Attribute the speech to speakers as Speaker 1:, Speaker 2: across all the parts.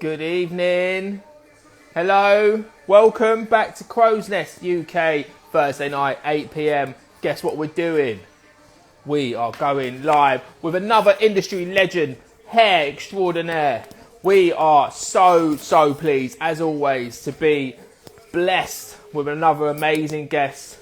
Speaker 1: Good evening. Hello. Welcome back to Crow's Nest UK, Thursday night, 8 p.m. Guess what we're doing? We are going live with another industry legend, hair extraordinaire. We are so pleased, as always, to be blessed with another amazing guest.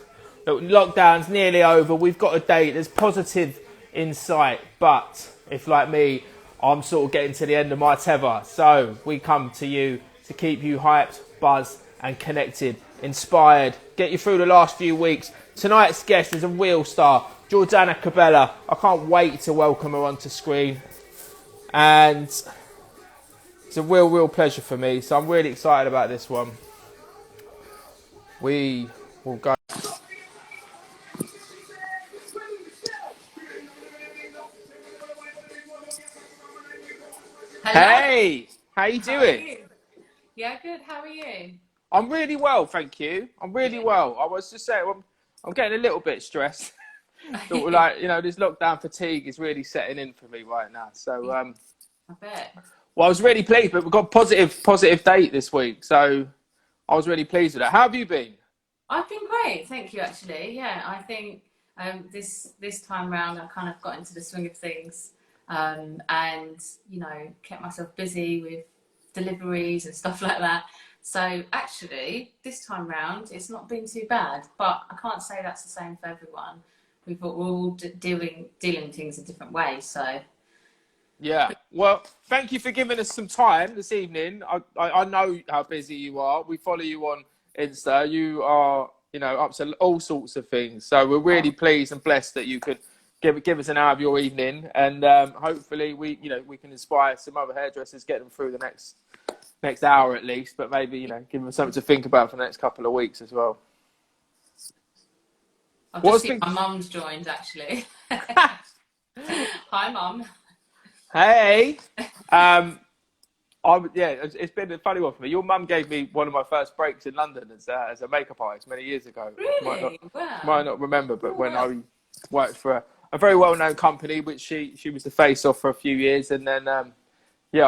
Speaker 1: Look, lockdown's nearly over. We've got a date. There's positive in sight. But if, like me, I'm sort of getting to the end of my tether. So we come to you to keep you hyped, buzzed and connected, inspired, get you through the last few weeks. Tonight's guest is a real star, Jordana Cabela. I can't wait to welcome her onto screen. And it's a real pleasure for me. So I'm really excited about this one. We will go.
Speaker 2: Hello.
Speaker 1: Hey, how you
Speaker 2: How are
Speaker 1: doing?
Speaker 2: you? Yeah, good. How are you?
Speaker 1: I'm really well, thank you. I'm really
Speaker 2: Good.
Speaker 1: well. I was just saying, I'm getting a little bit stressed. Sort of like, this lockdown fatigue is really setting in for me right now. So,
Speaker 2: Yeah, I bet.
Speaker 1: well, I was really pleased, but we've got positive date this week. So I was really pleased with that. How have you been?
Speaker 2: I've been great, thank you. Actually, yeah, I think this time round I kind of got into the swing of things, and kept myself busy with deliveries and stuff like that. So actually, this time round it's not been too bad, but I can't say that's the same for everyone. We're all dealing things in different ways. So
Speaker 1: Yeah. Well, thank you for giving us some time this evening. I know how busy you are. We follow you on Insta. You are, up to all sorts of things. So we're really pleased and blessed that you could give us an hour of your evening, and hopefully we can inspire some other hairdressers, get them through the next hour at least, but maybe give them something to think about for the next couple of weeks as well.
Speaker 2: I've just
Speaker 1: What's
Speaker 2: seen
Speaker 1: been?
Speaker 2: my mum's joined actually. Hi, mum.
Speaker 1: Hey. It's been a funny one for me. Your mum gave me one of my first breaks in London as a makeup artist many years ago.
Speaker 2: Really?
Speaker 1: Might
Speaker 2: Wow.
Speaker 1: not remember, but
Speaker 2: Oh,
Speaker 1: when
Speaker 2: wow.
Speaker 1: I worked for a very well-known company, which she was the face of for a few years, and then I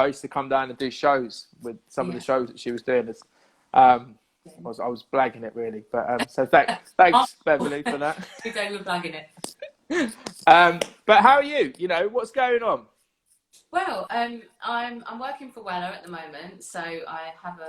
Speaker 1: used to come down and do shows with some of the
Speaker 2: Yeah.
Speaker 1: shows that she was doing. I was blagging it really, but so
Speaker 2: Oh,
Speaker 1: thanks Beverly for that.
Speaker 2: today we're blagging it.
Speaker 1: But how are you? What's going on?
Speaker 2: Well, I'm working for Weller at the moment, so I have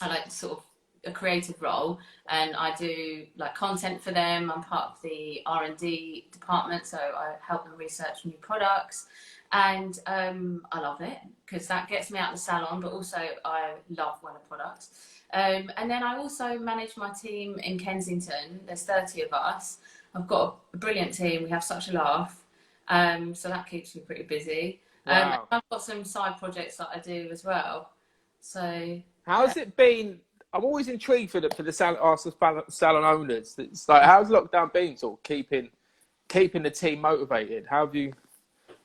Speaker 2: I like sort of a creative role, and I do like content for them. I'm part of the R&D department, so I help them research new products, and I love it because that gets me out of the salon. But also, I love Weller products. And then I also manage my team in Kensington. There's 30 of us. I've got a brilliant team. We have such a laugh. So that keeps me pretty busy. And
Speaker 1: Wow.
Speaker 2: I've got some side projects that I do as well. So
Speaker 1: How's it been? I'm always intrigued for the salon owners. It's like, how's lockdown been, sort of keeping the team motivated? How have you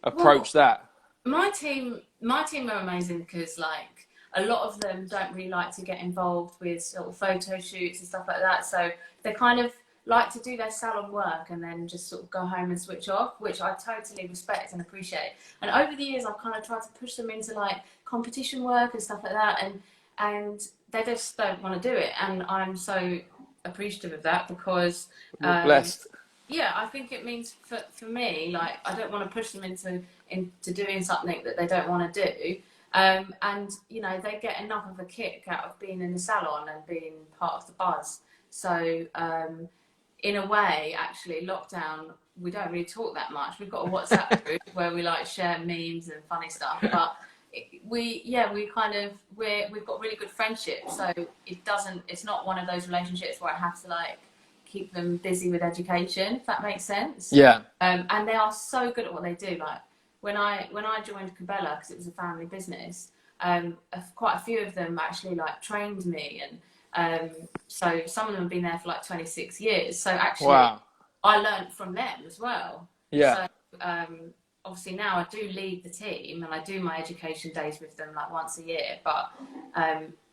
Speaker 2: well,
Speaker 1: approached that?
Speaker 2: my team are amazing because like a lot of them don't really like to get involved with sort of photo shoots and stuff like that. So they kind of like to do their salon work and then just sort of go home and switch off, which I totally respect and appreciate. And over the years, I've kind of tried to push them into like competition work and stuff like that, and they just don't want to do it. And I'm so appreciative of that because
Speaker 1: You're
Speaker 2: um,
Speaker 1: blessed.
Speaker 2: yeah, I think it means for me, like I don't want to push them into doing something that they don't want to do. And they get enough of a kick out of being in the salon and being part of the buzz. So in a way, actually, lockdown, we don't really talk that much. We've got a WhatsApp group where we like share memes and funny stuff, but we've got really good friendships. So it's not one of those relationships where I have to like keep them busy with education, if that makes sense.
Speaker 1: Yeah.
Speaker 2: And they are so good at what they do. Like when I joined Cabela, because it was a family business, quite a few of them actually like trained me, and so some of them have been there for like 26 years. So actually,
Speaker 1: Wow.
Speaker 2: I learned from them as well.
Speaker 1: Yeah.
Speaker 2: So obviously now I do lead the team and I do my education days with them like once a year, but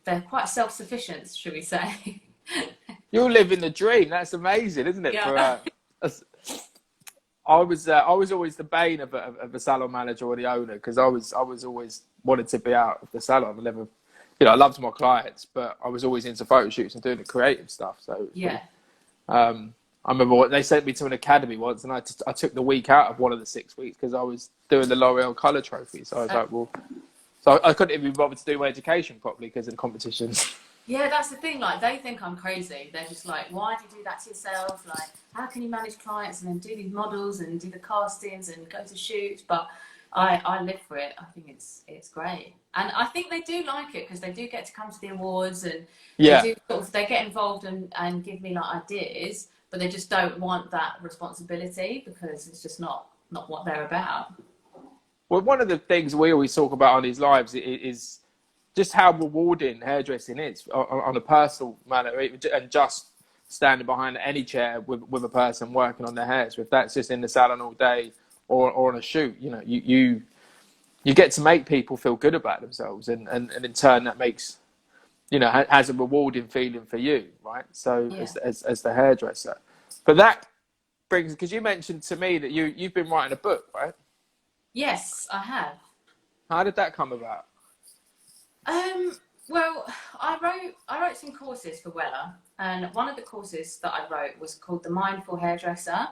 Speaker 2: they're quite self-sufficient, should we say?
Speaker 1: You're living the dream. That's amazing, isn't it?
Speaker 2: Yeah.
Speaker 1: I was always the bane of a salon manager or the owner, because I was always wanted to be out of the salon. I never, I loved my clients, but I was always into photo shoots and doing the creative stuff. So
Speaker 2: Yeah.
Speaker 1: I remember they sent me to an academy once, and I took the week out of one of the 6 weeks because I was doing the L'Oreal Colour Trophy. So I was like, well, so I couldn't even bother to do my education properly because of the competitions.
Speaker 2: Yeah, that's the thing. Like, they think I'm crazy. They're just like, why do you do that to yourself? Like, how can you manage clients and then do these models and do the castings and go to shoots? But I live for it. I think it's great, and I think they do like it because they do get to come to the awards, and
Speaker 1: Yeah.
Speaker 2: they get involved and give me like ideas, but they just don't want that responsibility because it's just not what they're about.
Speaker 1: Well, one of the things we always talk about on these lives is just how rewarding hairdressing is on a personal manner, and just standing behind any chair with a person working on their hairs, if that's just in the salon all day or on a shoot. You get to make people feel good about themselves, and in turn that makes, has a rewarding feeling for you, right? So
Speaker 2: Yeah.
Speaker 1: as the hairdresser. But that brings, because you mentioned to me that you've been writing a book, right?
Speaker 2: Yes, I have.
Speaker 1: How did that come about?
Speaker 2: Well, I wrote some courses for Wella, and one of the courses that I wrote was called The Mindful Hairdresser,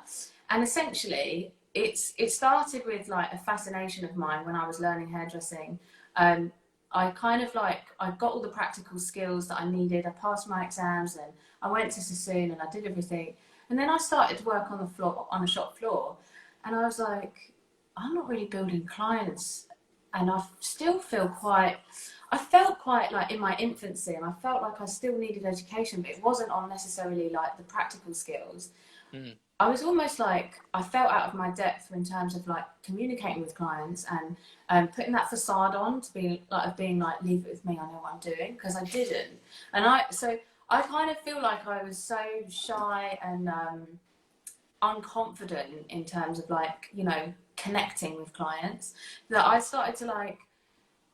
Speaker 2: and essentially it started with like a fascination of mine when I was learning hairdressing. I kind of like, I got all the practical skills that I needed. I passed my exams and I went to Sassoon and I did everything, and then I started to work on the floor, on the shop floor, and I was like, I'm not really building clients, and I still feel quite. I felt quite like in my infancy, and I felt like I still needed education, but it wasn't on necessarily like the practical skills.
Speaker 1: Mm.
Speaker 2: I was almost like I felt out of my depth in terms of like communicating with clients and putting that facade on to be like, of being like, leave it with me, I know what I'm doing, because I didn't. And I kind of feel like I was so shy and unconfident in terms of like, connecting with clients, that I started to like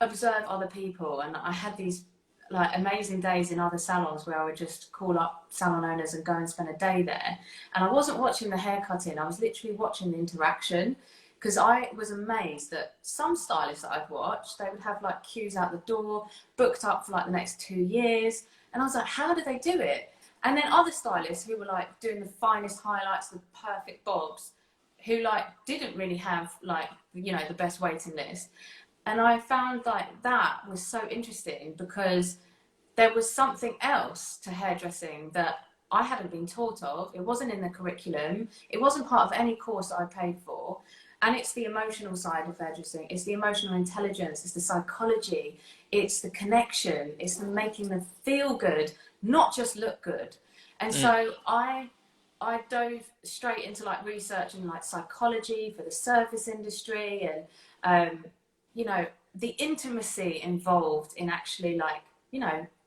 Speaker 2: observe other people, and I had these like amazing days in other salons where I would just call up salon owners and go and spend a day there, and I wasn't watching the haircutting, I was literally watching the interaction, because I was amazed that some stylists that I've watched, they would have like queues out the door, booked up for like the next 2 years, and I was like, how do they do it? And then other stylists who were like doing the finest highlights, the perfect bobs, who like didn't really have like the best waiting list. And I found like that was so interesting because there was something else to hairdressing that I hadn't been taught of. It wasn't in the curriculum. It wasn't part of any course that I paid for. And it's the emotional side of hairdressing. It's the emotional intelligence. It's the psychology. It's the connection. It's the making them feel good, not just look good. And so I dove straight into like researching like psychology for the service industry, and the intimacy involved in actually like,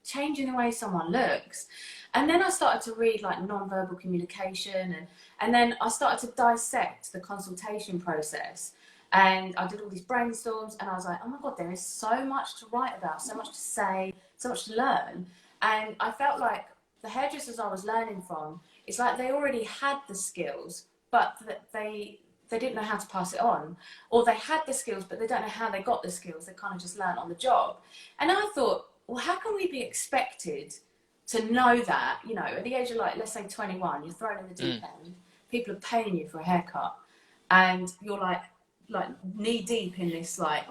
Speaker 2: changing the way someone looks. And then I started to read like non-verbal communication, and then I started to dissect the consultation process. And I did all these brainstorms, and I was like, oh my God, there is so much to write about, so much to say, so much to learn. And I felt like the hairdressers I was learning from, it's like they already had the skills, but they didn't know how to pass it on, or they had the skills but they don't know how they got the skills. They kind of just learned on the job. And I thought, well, how can we be expected to know that, at the age of like, let's say 21, you're thrown in the deep end, people are paying you for a haircut, and you're like knee deep in this like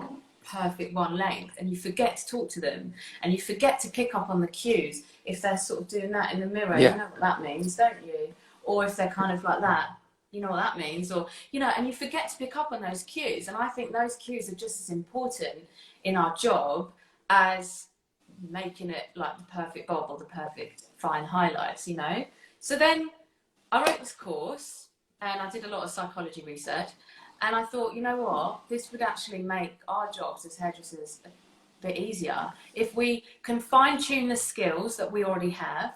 Speaker 2: perfect one length, and you forget to talk to them, and you forget to pick up on the cues if they're sort of doing that in the mirror. You know what that means, don't you? Or if they're kind of like that, you know what that means, or and you forget to pick up on those cues. And I think those cues are just as important in our job as making it like the perfect bob or the perfect fine highlights. So then I wrote this course, and I did a lot of psychology research, and I thought, you know what, this would actually make our jobs as hairdressers a bit easier if we can fine-tune the skills that we already have.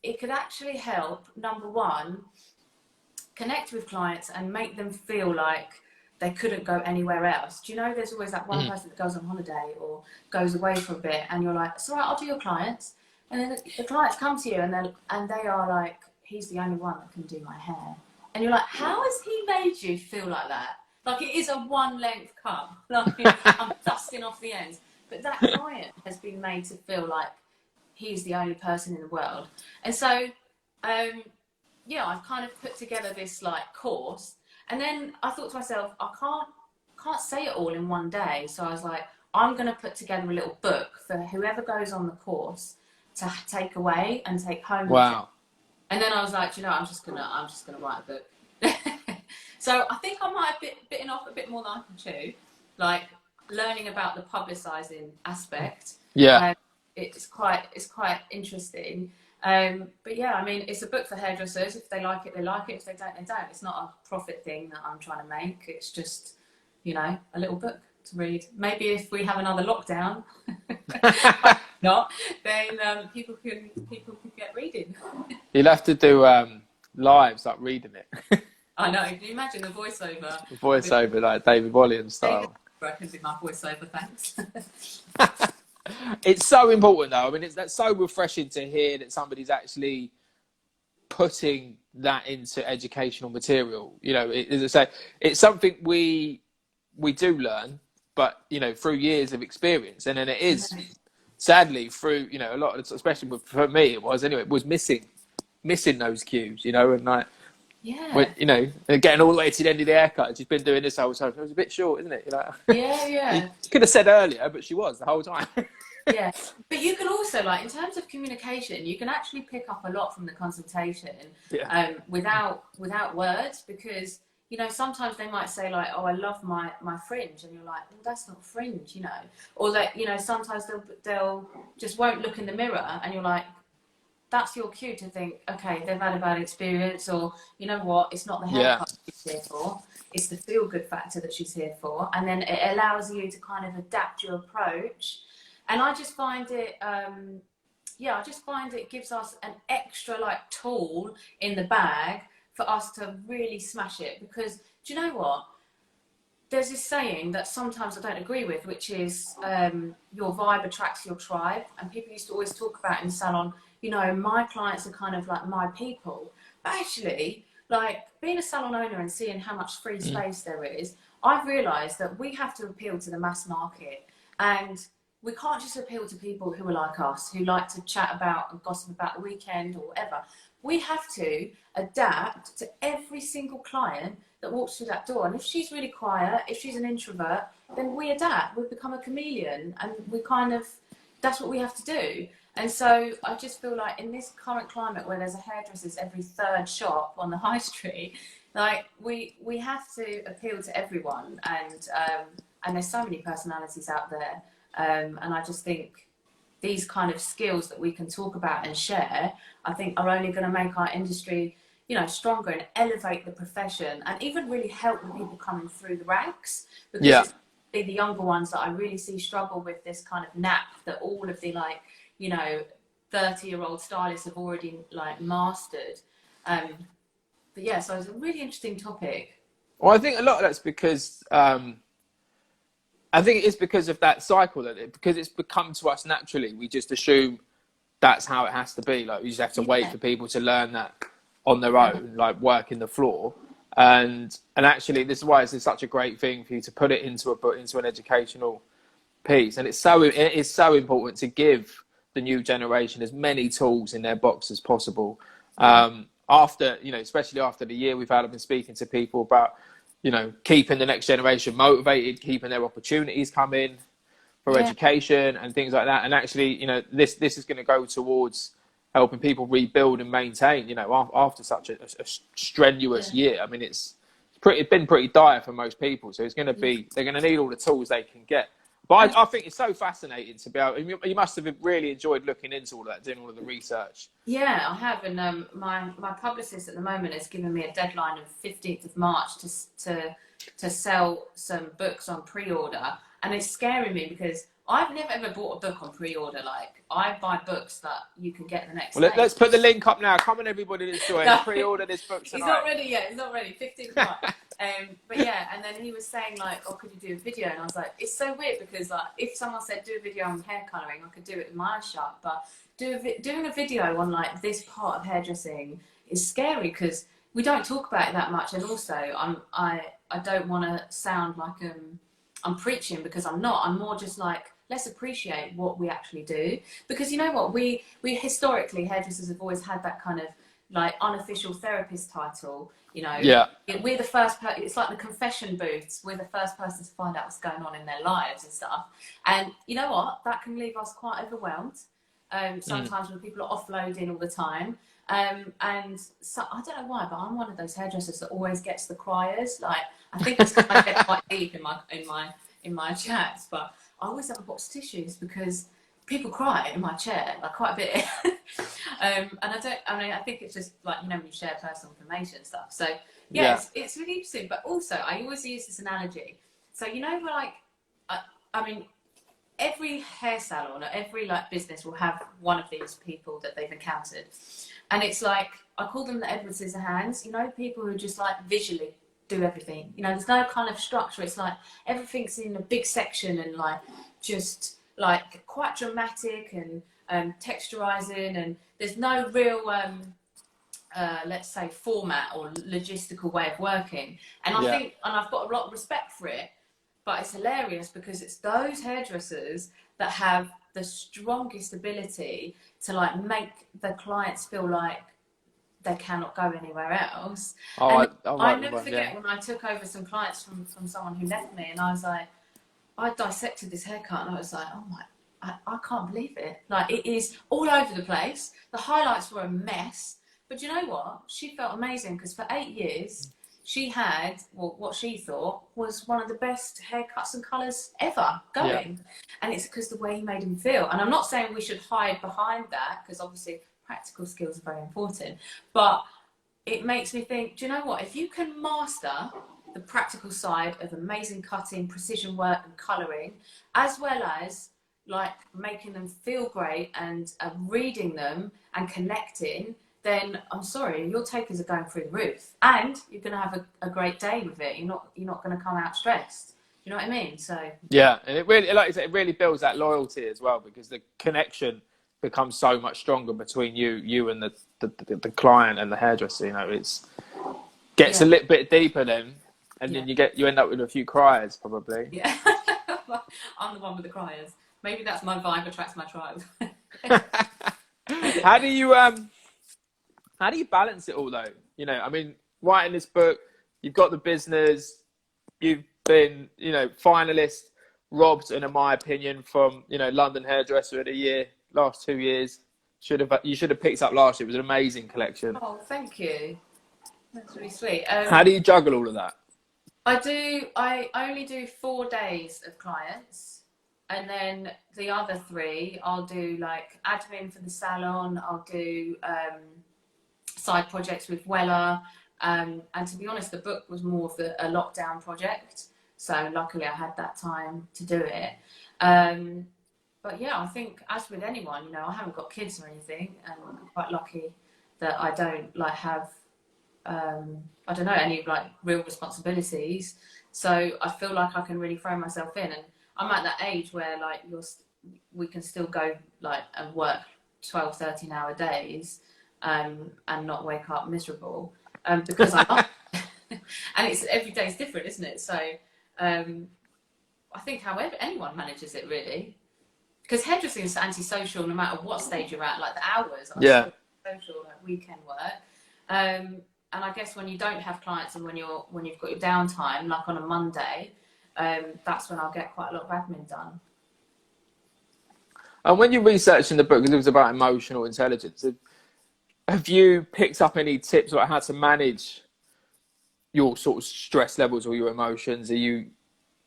Speaker 2: It could actually help, number one, connect with clients and make them feel like they couldn't go anywhere else. Do you know, there's always that one person that goes on holiday or goes away for a bit, and you're like, it's all right, I'll do your clients. And then the clients come to you, and they are like, he's the only one that can do my hair. And you're like, how has he made you feel like that? Like it is a one length cut. Like I'm dusting off the ends. But that client has been made to feel like he's the only person in the world. And so, yeah, I've kind of put together this like course. And then I thought to myself, I can't say it all in one day. So I was like, I'm going to put together a little book for whoever goes on the course to take away and take home.
Speaker 1: Wow.
Speaker 2: And then I was like, you know, I'm just gonna write a book. So I think I might have bitten off a bit more than I can chew, like learning about the publicising aspect.
Speaker 1: Yeah.
Speaker 2: It's quite interesting. But yeah, I mean, it's a book for hairdressers. If they like it, they like it. If they don't, they don't. It's not a profit thing that I'm trying to make. It's just, you know, a little book to read. Maybe if we have another lockdown, not, then people can get reading.
Speaker 1: You'll have to do lives like reading it.
Speaker 2: I know. Can you imagine the voiceover?
Speaker 1: Voiceover like David Walliams style.
Speaker 2: I can do my voiceover, thanks.
Speaker 1: It's so important though. I mean, that's so refreshing to hear that somebody's actually putting that into educational material. You know, as I say, it's something we do learn, but you know, through years of experience, and then it is sadly through, you know, a lot of, especially for me, it was missing those cues, you know, and like,
Speaker 2: yeah,
Speaker 1: you know, getting all the way to the end of the haircut. She's been doing this whole time. It was a bit short, isn't it? You're like,
Speaker 2: yeah.
Speaker 1: You could have said earlier, but she was the whole time.
Speaker 2: Yeah, but you can also, like, in terms of communication, you can actually pick up a lot from the consultation, without words, because, you know, sometimes they might say like, oh, I love my fringe, and you're like, well, that's not fringe, you know, or that, you know, sometimes they'll just won't look in the mirror, and you're like, that's your cue to think, okay, they've had a bad experience, or you know what, it's not the haircut she's here for, it's the feel good factor that she's here for, and then it allows you to kind of adapt your approach. And I just find it, gives us an extra like tool in the bag for us to really smash it. Because do you know what? There's this saying that sometimes I don't agree with, which is your vibe attracts your tribe. And people used to always talk about in the salon, you know, my clients are kind of like my people. But actually, like being a salon owner and seeing how much free space there is, I've realised that we have to appeal to the mass market. And we can't just appeal to people who are like us, who like to chat about and gossip about the weekend or whatever. We have to adapt to every single client that walks through that door. And if she's really quiet, if she's an introvert, then we adapt. We become a chameleon, and that's what we have to do. And so I just feel like in this current climate where there's a hairdresser's every third shop on the high street, like we have to appeal to everyone. And there's so many personalities out there. And I just think these kind of skills that we can talk about and share, I think are only going to make our industry, you know, stronger and elevate the profession, and even really help the people coming through the ranks. Because it's the younger ones that I really see struggle with this kind of nap that all of the, like, you know, 30-year-old stylists have already like mastered. But yeah, so it's a really interesting topic.
Speaker 1: Well, I think a lot of that's because I think it's because of that cycle, because it's become to us naturally. We just assume that's how it has to be. Like, you just have to wait for people to learn that on their own, like working the floor. And actually, this is why it's such a great thing for you to put it into an educational piece. And it is so important to give the new generation as many tools in their box as possible. After, you know, especially after the year we've had, I've been speaking to people about, you know, keeping the next generation motivated, keeping their opportunities coming for education and things like that. And actually, you know, this is going to go towards helping people rebuild and maintain, you know, after such a strenuous year. I mean, it's been pretty dire for most people. So it's going to be, they're going to need all the tools they can get. But I think it's so fascinating to be able, you must have really enjoyed looking into all of that, doing all of the research.
Speaker 2: Yeah, I have. And my publicist at the moment has given me a deadline of 15th of March to sell some books on pre-order. And it's scaring me because I've never ever bought a book on pre-order. Like, I buy books that you can get the next day.
Speaker 1: Let's put the link up now. Come on, everybody that's joining. Pre-order this book tonight.
Speaker 2: He's not ready yet. He's not ready. 15th March. But yeah, and then he was saying like, oh, could you do a video? And I was like, it's so weird because like, if someone said do a video on hair colouring, I could do it with my eyes shut. But doing a video on like this part of hairdressing is scary because we don't talk about it that much. And also, I don't want to sound like I'm preaching, because I'm not. I'm more just like, let's appreciate what we actually do, because you know what, we historically, hairdressers have always had that kind of like unofficial therapist title. You know,
Speaker 1: Yeah.
Speaker 2: we're the first. It's like the confession booths. We're the first person to find out what's going on in their lives and stuff. And you know what, that can leave us quite overwhelmed. Sometimes when people are offloading all the time. And so, I don't know why, but I'm one of those hairdressers that always gets the criers. Like, I think it's I get quite deep in my chats, but I always have a box of tissues because people cry in my chair, like quite a bit. And I think it's just like, you know, when you share personal information and stuff. So yeah, it's really interesting. But also, I always use this analogy. So, you know, like, I mean, every hair salon or every like business will have one of these people that they've encountered. And it's like, I call them the Edward Scissorhands, you know, people who just like visually do everything. You know, there's no kind of structure. It's like everything's in a big section and like just like quite dramatic and texturizing, and there's no real let's say format or logistical way of working. And I think, and I've got a lot of respect for it, but it's hilarious because it's those hairdressers that have the strongest ability to like make the clients feel like they cannot go anywhere else. I never forget when I took over some clients from someone who left me, and I was like, I dissected this haircut and I was like, oh my, I can't believe it. Like, it is all over the place. The highlights were a mess. But you know what? She felt amazing because for 8 years, she had, well, what she thought was one of the best haircuts and colours ever going. And it's because the way he made him feel. And I'm not saying we should hide behind that, because obviously practical skills are very important. But it makes me think, do you know what? If you can master the practical side of amazing cutting, precision work and colouring, as well as like making them feel great and reading them and connecting, then I'm sorry, your takers are going through the roof, and you're going to have a great day with it. You're not going to come out stressed. You know what I mean? So
Speaker 1: yeah, and it really, like you said, it really builds that loyalty as well, because the connection becomes so much stronger between you and the client and the hairdresser. You know, it's gets a little bit deeper then, and then you end up with a few criers probably.
Speaker 2: Yeah, I'm the one with the criers. Maybe that's my vibe attracts my tribe.
Speaker 1: How do you balance it all though? You know, I mean, writing this book, you've got the business, you've been, you know, finalist, robbed, and in my opinion, from, you know, London Hairdresser of the Year last 2 years. You should have picked up last year. It was an amazing collection.
Speaker 2: Oh, thank you. That's really sweet.
Speaker 1: How do you juggle all of that?
Speaker 2: I only do 4 days of clients. And then the other 3, I'll do like admin for the salon. I'll do side projects with Wella. And to be honest, the book was more of a lockdown project. So luckily I had that time to do it. But yeah, I think as with anyone, you know, I haven't got kids or anything. And I'm quite lucky that I don't like have, I don't know, any like real responsibilities. So I feel like I can really throw myself in. And I'm at that age where like we can still go like and work 12, 13-hour days and not wake up miserable because I love it. And it's every day's different, isn't it? So I think however anyone manages it really, because hairdressing is antisocial no matter what stage you're at. Like the hours are so social, like weekend work. And I guess when you don't have clients and when you've got your downtime, like on a Monday, that's when I'll get quite a lot of admin done.
Speaker 1: And when you're researching the book, because it was about emotional intelligence, have you picked up any tips about how to manage your sort of stress levels or your emotions? Are you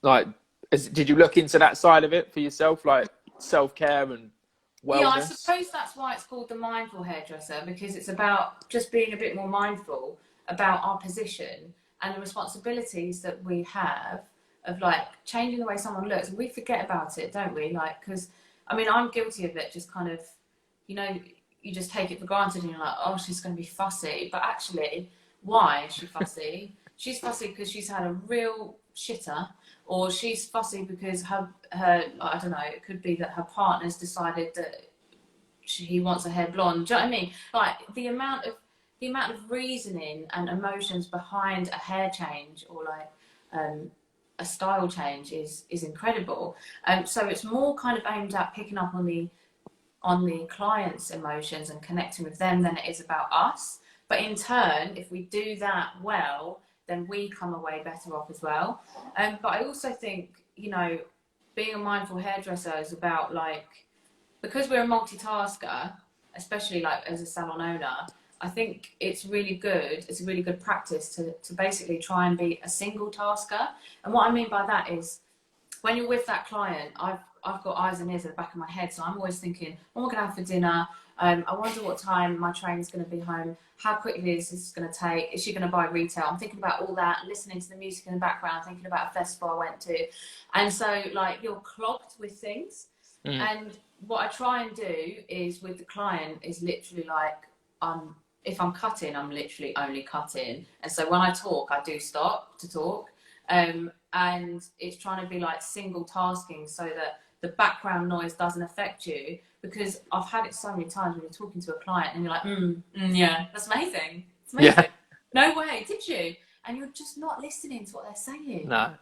Speaker 1: like, did you look into that side of it for yourself, like self-care and wellness?
Speaker 2: Yeah, I suppose that's why it's called The Mindful Hairdresser, because it's about just being a bit more mindful about our position and the responsibilities that we have of like changing the way someone looks. And we forget about it, don't we? Like, because I mean, I'm guilty of it, just kind of, you know, you just take it for granted and you're like, oh, she's going to be fussy. But actually, why is she fussy? She's fussy because she's had a real shitter, or she's fussy because her I don't know, it could be that her partner's decided that he wants her hair blonde. Do you know what I mean? Like the amount the amount of reasoning and emotions behind a hair change or like a style change is incredible. So it's more kind of aimed at picking up on the client's emotions and connecting with them than it is about us. But in turn, if we do that well, then we come away better off as well. But I also think, you know, being a mindful hairdresser is about like, because we're a multitasker, especially like as a salon owner, I think it's really good. It's a really good practice to basically try and be a single tasker. And what I mean by that is when you're with that client, I've got eyes and ears at the back of my head. So I'm always thinking, what am I going to have for dinner? I wonder what time my train's going to be home. How quickly is this going to take? Is she going to buy retail? I'm thinking about all that, listening to the music in the background, thinking about a festival I went to. And so like you're clogged with things. And what I try and do is with the client is literally like, if I'm cutting, I'm literally only cutting. And so when I talk, I do stop to talk. And it's trying to be like single tasking so that the background noise doesn't affect you, because I've had it so many times when you're talking to a client and you're like, yeah, that's amazing. It's amazing. Yeah. No way, did you? And you're just not listening to what they're saying.
Speaker 1: No.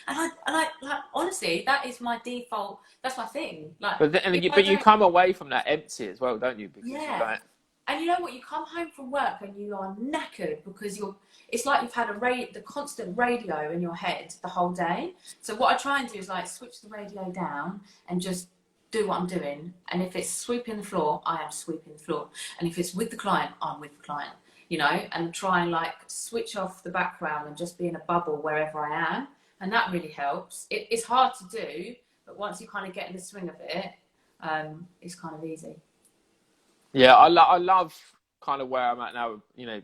Speaker 2: And I like honestly, that is my default. That's my thing. Like,
Speaker 1: but you come away from that empty as well, don't you? Because you're like...
Speaker 2: And you know what? You come home from work and you are knackered because it's like you've had the constant radio in your head the whole day. So what I try and do is like switch the radio down and just do what I'm doing. And if it's sweeping the floor, I am sweeping the floor. And if it's with the client, I'm with the client, you know, and try and like switch off the background and just be in a bubble wherever I am. And that really helps. It's hard to do, but once you kind of get in the swing of it, it's kind of easy.
Speaker 1: Yeah, I love kind of where I'm at now, you know,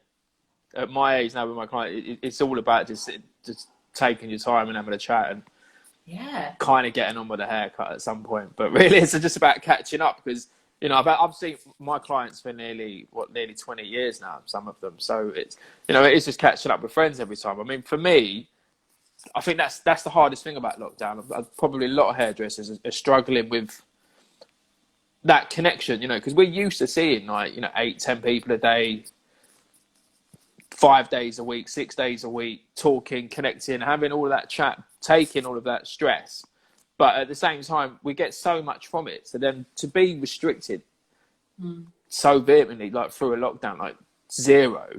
Speaker 1: at my age now with my client, it's all about just taking your time and having a chat and kind of getting on with a haircut at some point. But really, it's just about catching up because, you know, I've seen my clients for nearly 20 years now, some of them. So it's, you know, it's just catching up with friends every time. I mean, for me, I think that's the hardest thing about lockdown. Probably a lot of hairdressers are struggling with that connection, you know, because we're used to seeing like, you know, 8-10 people a day, 5 days a week, 6 days a week, talking, connecting, having all of that chat, taking all of that stress. But at the same time, we get so much from it. So then to be restricted so vehemently, like through a lockdown, like zero,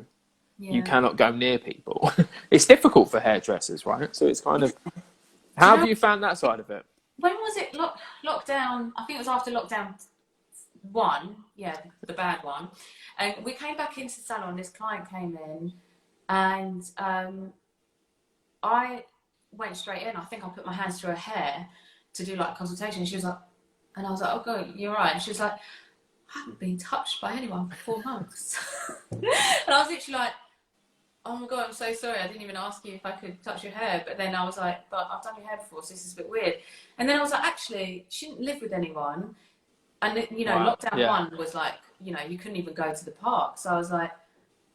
Speaker 1: you cannot go near people. It's difficult for hairdressers, right? So it's kind of, how have you found that side of it?
Speaker 2: When was it lockdown? I think it was after lockdown 1, the bad one. And we came back into the salon, this client came in and I went straight in. I think I put my hands through her hair to do like a consultation. She was like, and I was like, oh God, you're right. And she was like, I haven't been touched by anyone for 4 months. And I was literally like, oh my God, I'm so sorry. I didn't even ask you if I could touch your hair. But then I was like, but I've done your hair before, so this is a bit weird. And then I was like, actually, she didn't live with anyone. And, you know, lockdown 1 was like, you know, you couldn't even go to the park. So I was like,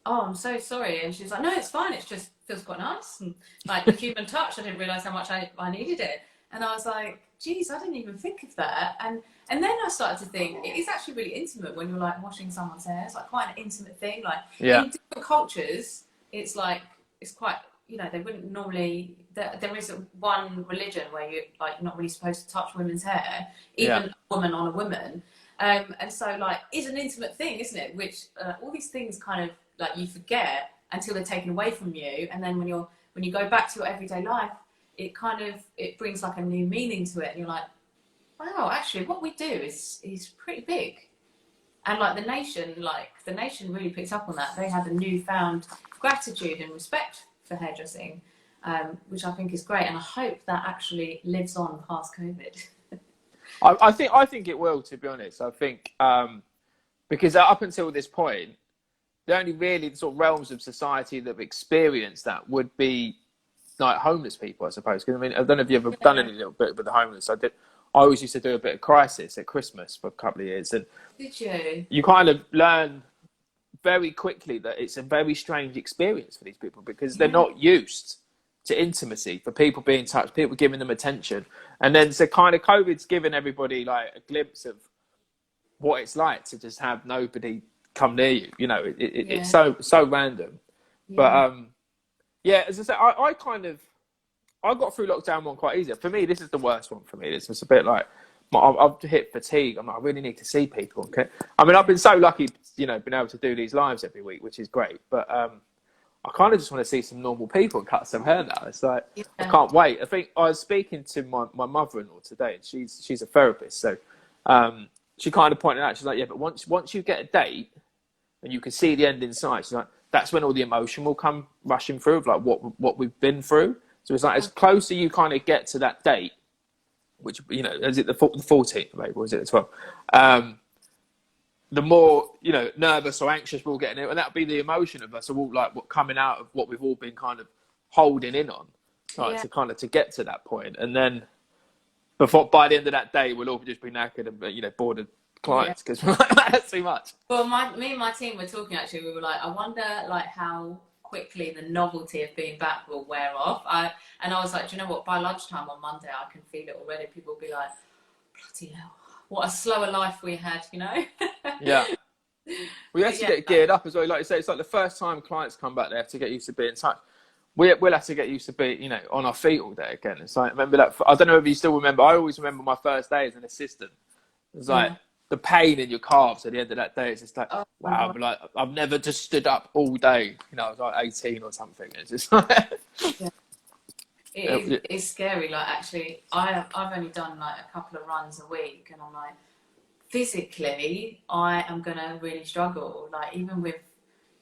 Speaker 2: oh, I'm so sorry. And she was like, no, it's fine. It just feels quite nice. And like the human touch, I didn't realise how much I needed it. And I was like, geez, I didn't even think of that. And then I started to think, it is actually really intimate when you're like washing someone's hair. It's like quite an intimate thing. Like in different cultures, it's like, it's quite, you know, they wouldn't normally, there is one religion where you're like not really supposed to touch women's hair, even a woman on a woman. And so like, it's an intimate thing, isn't it? Which all these things kind of like you forget until they're taken away from you. And then when you go back to your everyday life, it brings like a new meaning to it. And you're like, wow, actually what we do is pretty big. And like the nation really picked up on that. They had a newfound gratitude and respect for hairdressing, which I think is great. And I hope that actually lives on past COVID.
Speaker 1: I think it will, to be honest. I think because up until this point, the only really sort of realms of society that have experienced that would be like homeless people, I suppose. Because I mean, I don't know if you've ever done any little bit with the homeless. I always used to do a bit of crisis at Christmas for a couple of years. And
Speaker 2: did you?
Speaker 1: You kind of learn very quickly that it's a very strange experience for these people because they're not used to intimacy, for people being touched, people giving them attention. And then so kind of COVID's given everybody like a glimpse of what it's like to just have nobody come near you. You know,
Speaker 2: Yeah.
Speaker 1: it's so random. But yeah, as I said, I kind of I got through lockdown one quite easy. For me, this is the worst one for me. It's just a bit like I've hit fatigue. I'm like, I really need to see people. Okay, I mean, I've been so lucky, you know, being able to do these lives every week, which is great. But I kind of just want to see some normal people and cut some hair now. It's like I can't wait. I think I was speaking to my mother-in-law today, and she's a therapist, so she kind of pointed out, she's like, yeah, but once you get a date and you can see the end in sight, she's like, that's when all the emotion will come rushing through of like what we've been through. So it's like as closer you kind of get to that date, which, you know, is it the 14th maybe, or is it the 12th? The more, you know, nervous or anxious we'll get in it, and that'll be the emotion of us all like coming out of what we've all been kind of holding in on, like to get to that point, and then by the end of that day we'll all just be knackered and, you know, bored of clients because we're like, that's too much.
Speaker 2: Well, me and my team were talking actually. We were like, I wonder like how quickly the novelty of being back will wear off. And I was like, do you know what? By lunchtime on Monday, I can feel it already. People will be like, bloody hell, what a slower life we had, you know?
Speaker 1: Yeah. We have to get geared up as well. Like you say, it's like the first time clients come back, they have to get used to being in touch. We'll have to get used to being, you know, on our feet all day again. It's like, remember that? I don't know if you still remember. I always remember my first day as an assistant. It's like the pain in your calves at the end of that day. It's just like, wow, but like I've never just stood up all day. You know, I was like 18 or something. It's just like,
Speaker 2: it's scary. Like actually, I've only done like a couple of runs a week, and I'm like, physically, I am gonna really struggle. Like even with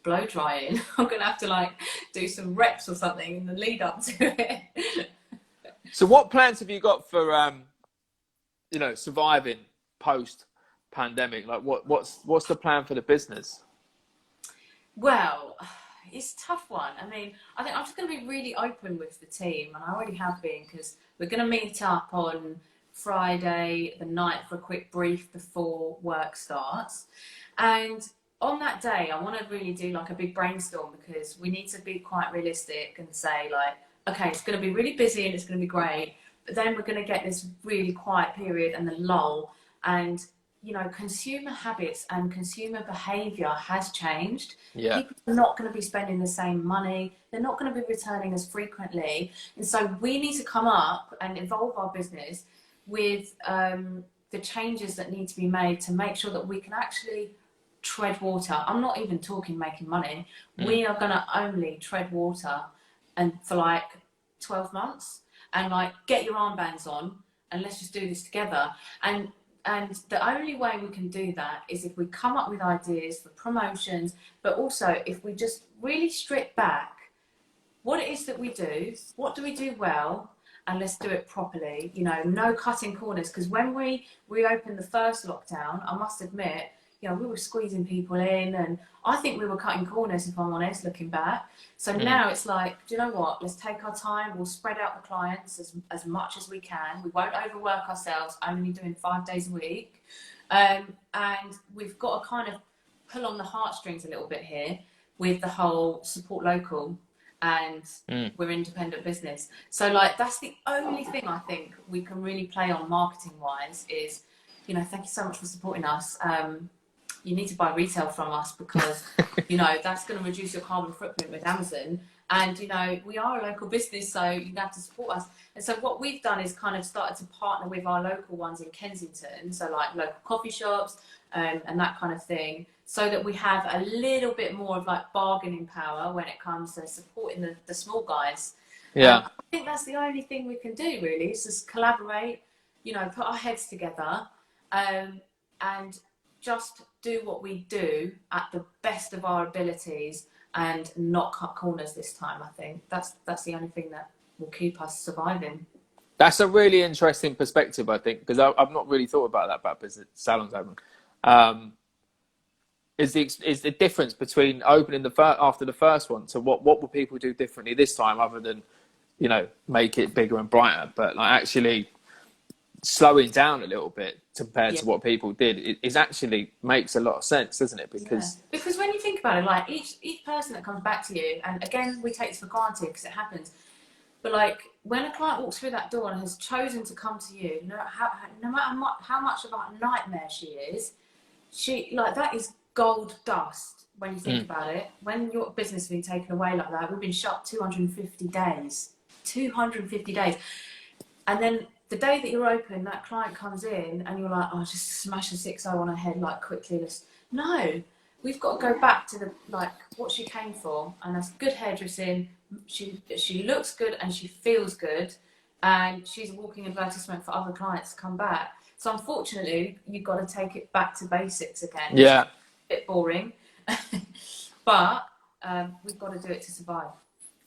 Speaker 2: blow drying, I'm gonna have to like do some reps or something in the lead up to it.
Speaker 1: So what plans have you got for you know, surviving post pandemic? Like what's the plan for the business?
Speaker 2: Well, it's a tough one. I mean, I think I'm just going to be really open with the team, and I already have been, because we're going to meet up on Friday the night for a quick brief before work starts. And on that day, I want to really do like a big brainstorm, because we need to be quite realistic and say like, okay, it's going to be really busy and it's going to be great, but then we're going to get this really quiet period and the lull. And you know, consumer habits and consumer behavior has changed.
Speaker 1: Yeah.
Speaker 2: People are not going to be spending the same money. They're not going to be returning as frequently. And so we need to come up and evolve our business with the changes that need to be made to make sure that we can actually tread water. I'm not even talking making money. We are going to only tread water and for like 12 months and like get your armbands on and let's just do this together. And the only way we can do that is if we come up with ideas for promotions, but also if we just really strip back what it is that we do, what do we do well, and let's do it properly. You know, no cutting corners, because when we reopened the first lockdown, I must admit, you know, we were squeezing people in, and I think we were cutting corners, if I'm honest, looking back. So now it's like, do you know what? Let's take our time. We'll spread out the clients as much as we can. We won't overwork ourselves, only doing 5 days a week. And we've got to kind of pull on the heartstrings a little bit here with the whole support local, and we're independent business. So like, that's the only thing I think we can really play on marketing wise is, you know, thank you so much for supporting us. You need to buy retail from us, because you know that's going to reduce your carbon footprint with Amazon, and you know we are a local business, so you have to support us. And so what we've done is kind of started to partner with our local ones in Kensington, so like local coffee shops and that kind of thing, so that we have a little bit more of like bargaining power when it comes to supporting the small guys. I think that's the only thing we can do really, is just collaborate, you know, put our heads together, and just do what we do at the best of our abilities and not cut corners this time. I think that's the only thing that will keep us surviving.
Speaker 1: That's a really interesting perspective, I think, because I've not really thought about that about business salons open. Is the difference between opening after the first one, so what will people do differently this time, other than, you know, make it bigger and brighter, but like actually slowing down a little bit compared to what people did, it actually makes a lot of sense, doesn't it? Because
Speaker 2: when you think about it, like each person that comes back to you, and again we take this for granted because it happens, but like when a client walks through that door and has chosen to come to you, no matter how much of a nightmare she is, she like that is gold dust when you think about it. When your business has been taken away like that, we've been shut 250 days. 250 days. And then the day that you're open, that client comes in and you're like, oh, just smash a 6-0 on her head, like quickly. No, we've got to go back to what she came for, and that's good hairdressing. She looks good and she feels good, and she's a walking advertisement for other clients to come back. So unfortunately, you've got to take it back to basics again.
Speaker 1: Yeah.
Speaker 2: It's a bit boring, but we've got to do it to survive.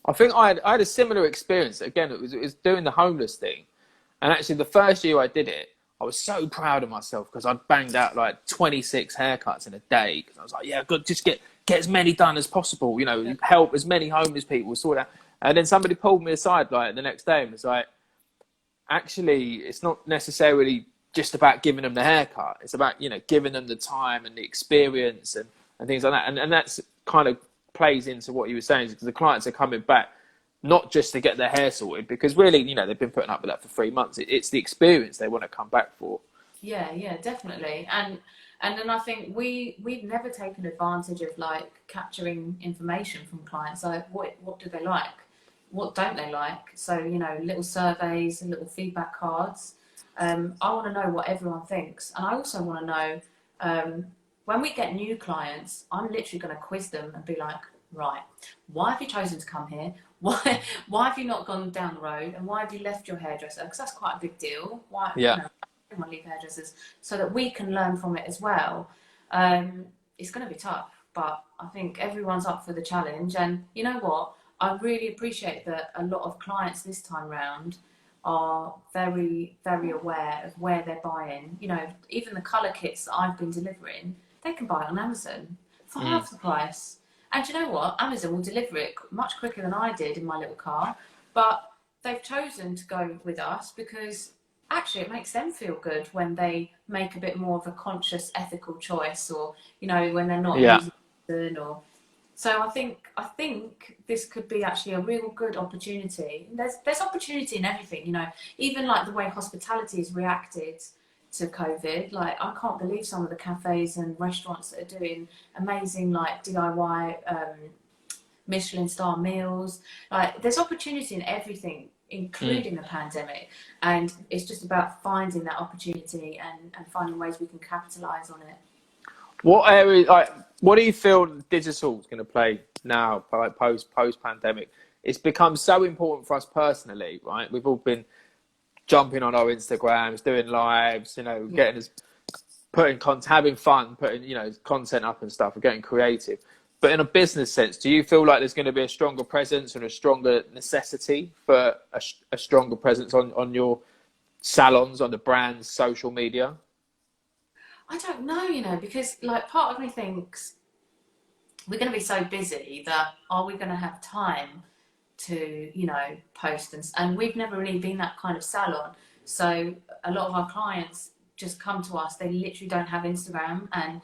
Speaker 1: I think I had a similar experience. Again, it was doing the homeless thing. And actually, the first year I did it, I was so proud of myself because I'd banged out like 26 haircuts in a day. Because I was like, yeah, good, just get as many done as possible. You know, help as many homeless people sort out. And then somebody pulled me aside like the next day and was like, actually, it's not necessarily just about giving them the haircut. It's about, you know, giving them the time and the experience and things like that. And that's kind of plays into what you were saying, because the clients are coming back not just to get their hair sorted, because really, you know, they've been putting up with that for 3 months. It's the experience they want to come back for.
Speaker 2: Yeah, definitely. And then I think we've never taken advantage of like capturing information from clients. Like what do they like? What don't they like? So, you know, little surveys and little feedback cards. I want to know what everyone thinks. And I also want to know, when we get new clients, I'm literally going to quiz them and be like, right, why have you chosen to come here? Why have you not gone down the road? And why have you left your hairdresser? Because that's quite a big deal. Why?
Speaker 1: Yeah.
Speaker 2: You know, everyone leave hairdressers, so that we can learn from it as well. It's going to be tough, but I think everyone's up for the challenge. And you know what? I really appreciate that a lot of clients this time round are very, very aware of where they're buying. You know, even the colour kits that I've been delivering, they can buy it on Amazon for half the price. And you know what? Amazon will deliver it much quicker than I did in my little car. But they've chosen to go with us because actually it makes them feel good when they make a bit more of a conscious, ethical choice, or, you know, when they're not using Amazon. Or so I think this could be actually a real good opportunity. There's opportunity in everything, you know, even like the way hospitality has reacted to COVID. Like, I can't believe some of the cafes and restaurants that are doing amazing like DIY Michelin star meals. Like, there's opportunity in everything, including the pandemic, and it's just about finding that opportunity and finding ways we can capitalize on it.
Speaker 1: What area, like, what do you feel digital is going to play now, like post pandemic? It's become so important for us personally, right? We've all been jumping on our Instagrams, doing lives, you know, getting us putting content, having fun, putting, you know, content up and stuff, and getting creative. But in a business sense, do you feel like there's going to be a stronger presence and a stronger necessity for a stronger presence on your salons, on the brand's social media?
Speaker 2: I don't know, you know, because like part of me thinks we're going to be so busy that are we going to have time to, you know, post, and we've never really been that kind of salon. So a lot of our clients just come to us, they literally don't have Instagram, and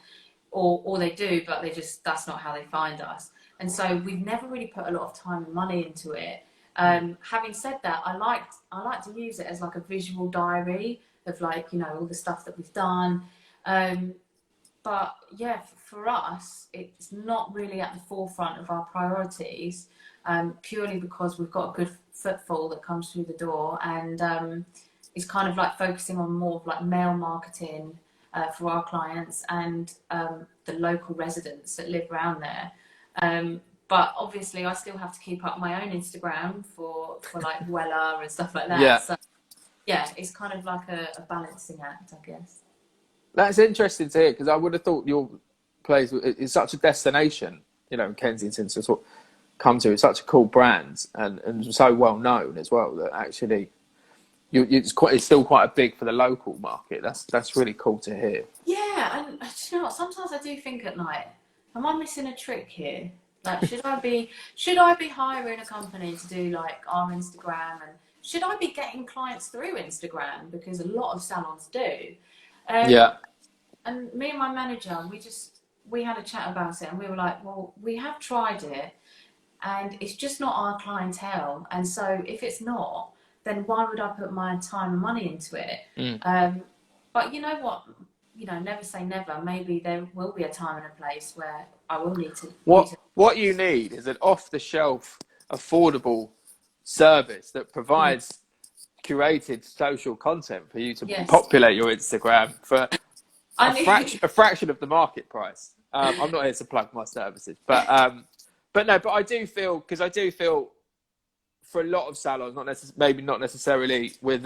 Speaker 2: or they do, but that's not how they find us. And so we've never really put a lot of time and money into it. Having said that, I like to use it as like a visual diary of, like, you know, all the stuff that we've done. But yeah, for us, it's not really at the forefront of our priorities, purely because we've got a good footfall that comes through the door, and it's kind of like focusing on more of like mail marketing for our clients and the local residents that live around there. But obviously, I still have to keep up my own Instagram for like Wella and stuff like that.
Speaker 1: Yeah.
Speaker 2: So yeah, it's kind of like a balancing act, I guess.
Speaker 1: That's interesting to hear, because I would have thought your place is such a destination, you know, in Kensington, to sort of come to. It's such a cool brand and so well known as well, that actually it's still quite big for the local market. That's really cool to hear.
Speaker 2: Yeah, and you know what? Sometimes I do think at night, am I missing a trick here? Like, should I be hiring a company to do like our Instagram, and should I be getting clients through Instagram, because a lot of salons do. And me and my manager, we had a chat about it, and we were like, well, we have tried it, and it's just not our clientele. And so if it's not, then why would I put my time and money into it? But you know what? never say never. Maybe there will be a time and a place where I will need to
Speaker 1: What
Speaker 2: use it.
Speaker 1: what you need is an off-the-shelf, affordable service that
Speaker 2: Yeah.
Speaker 1: provides curated social content for you to
Speaker 2: Yes.
Speaker 1: populate your Instagram for
Speaker 2: I need.
Speaker 1: a fraction of the market price. I'm not here to plug my services, but no, but I do feel for a lot of salons, maybe not necessarily with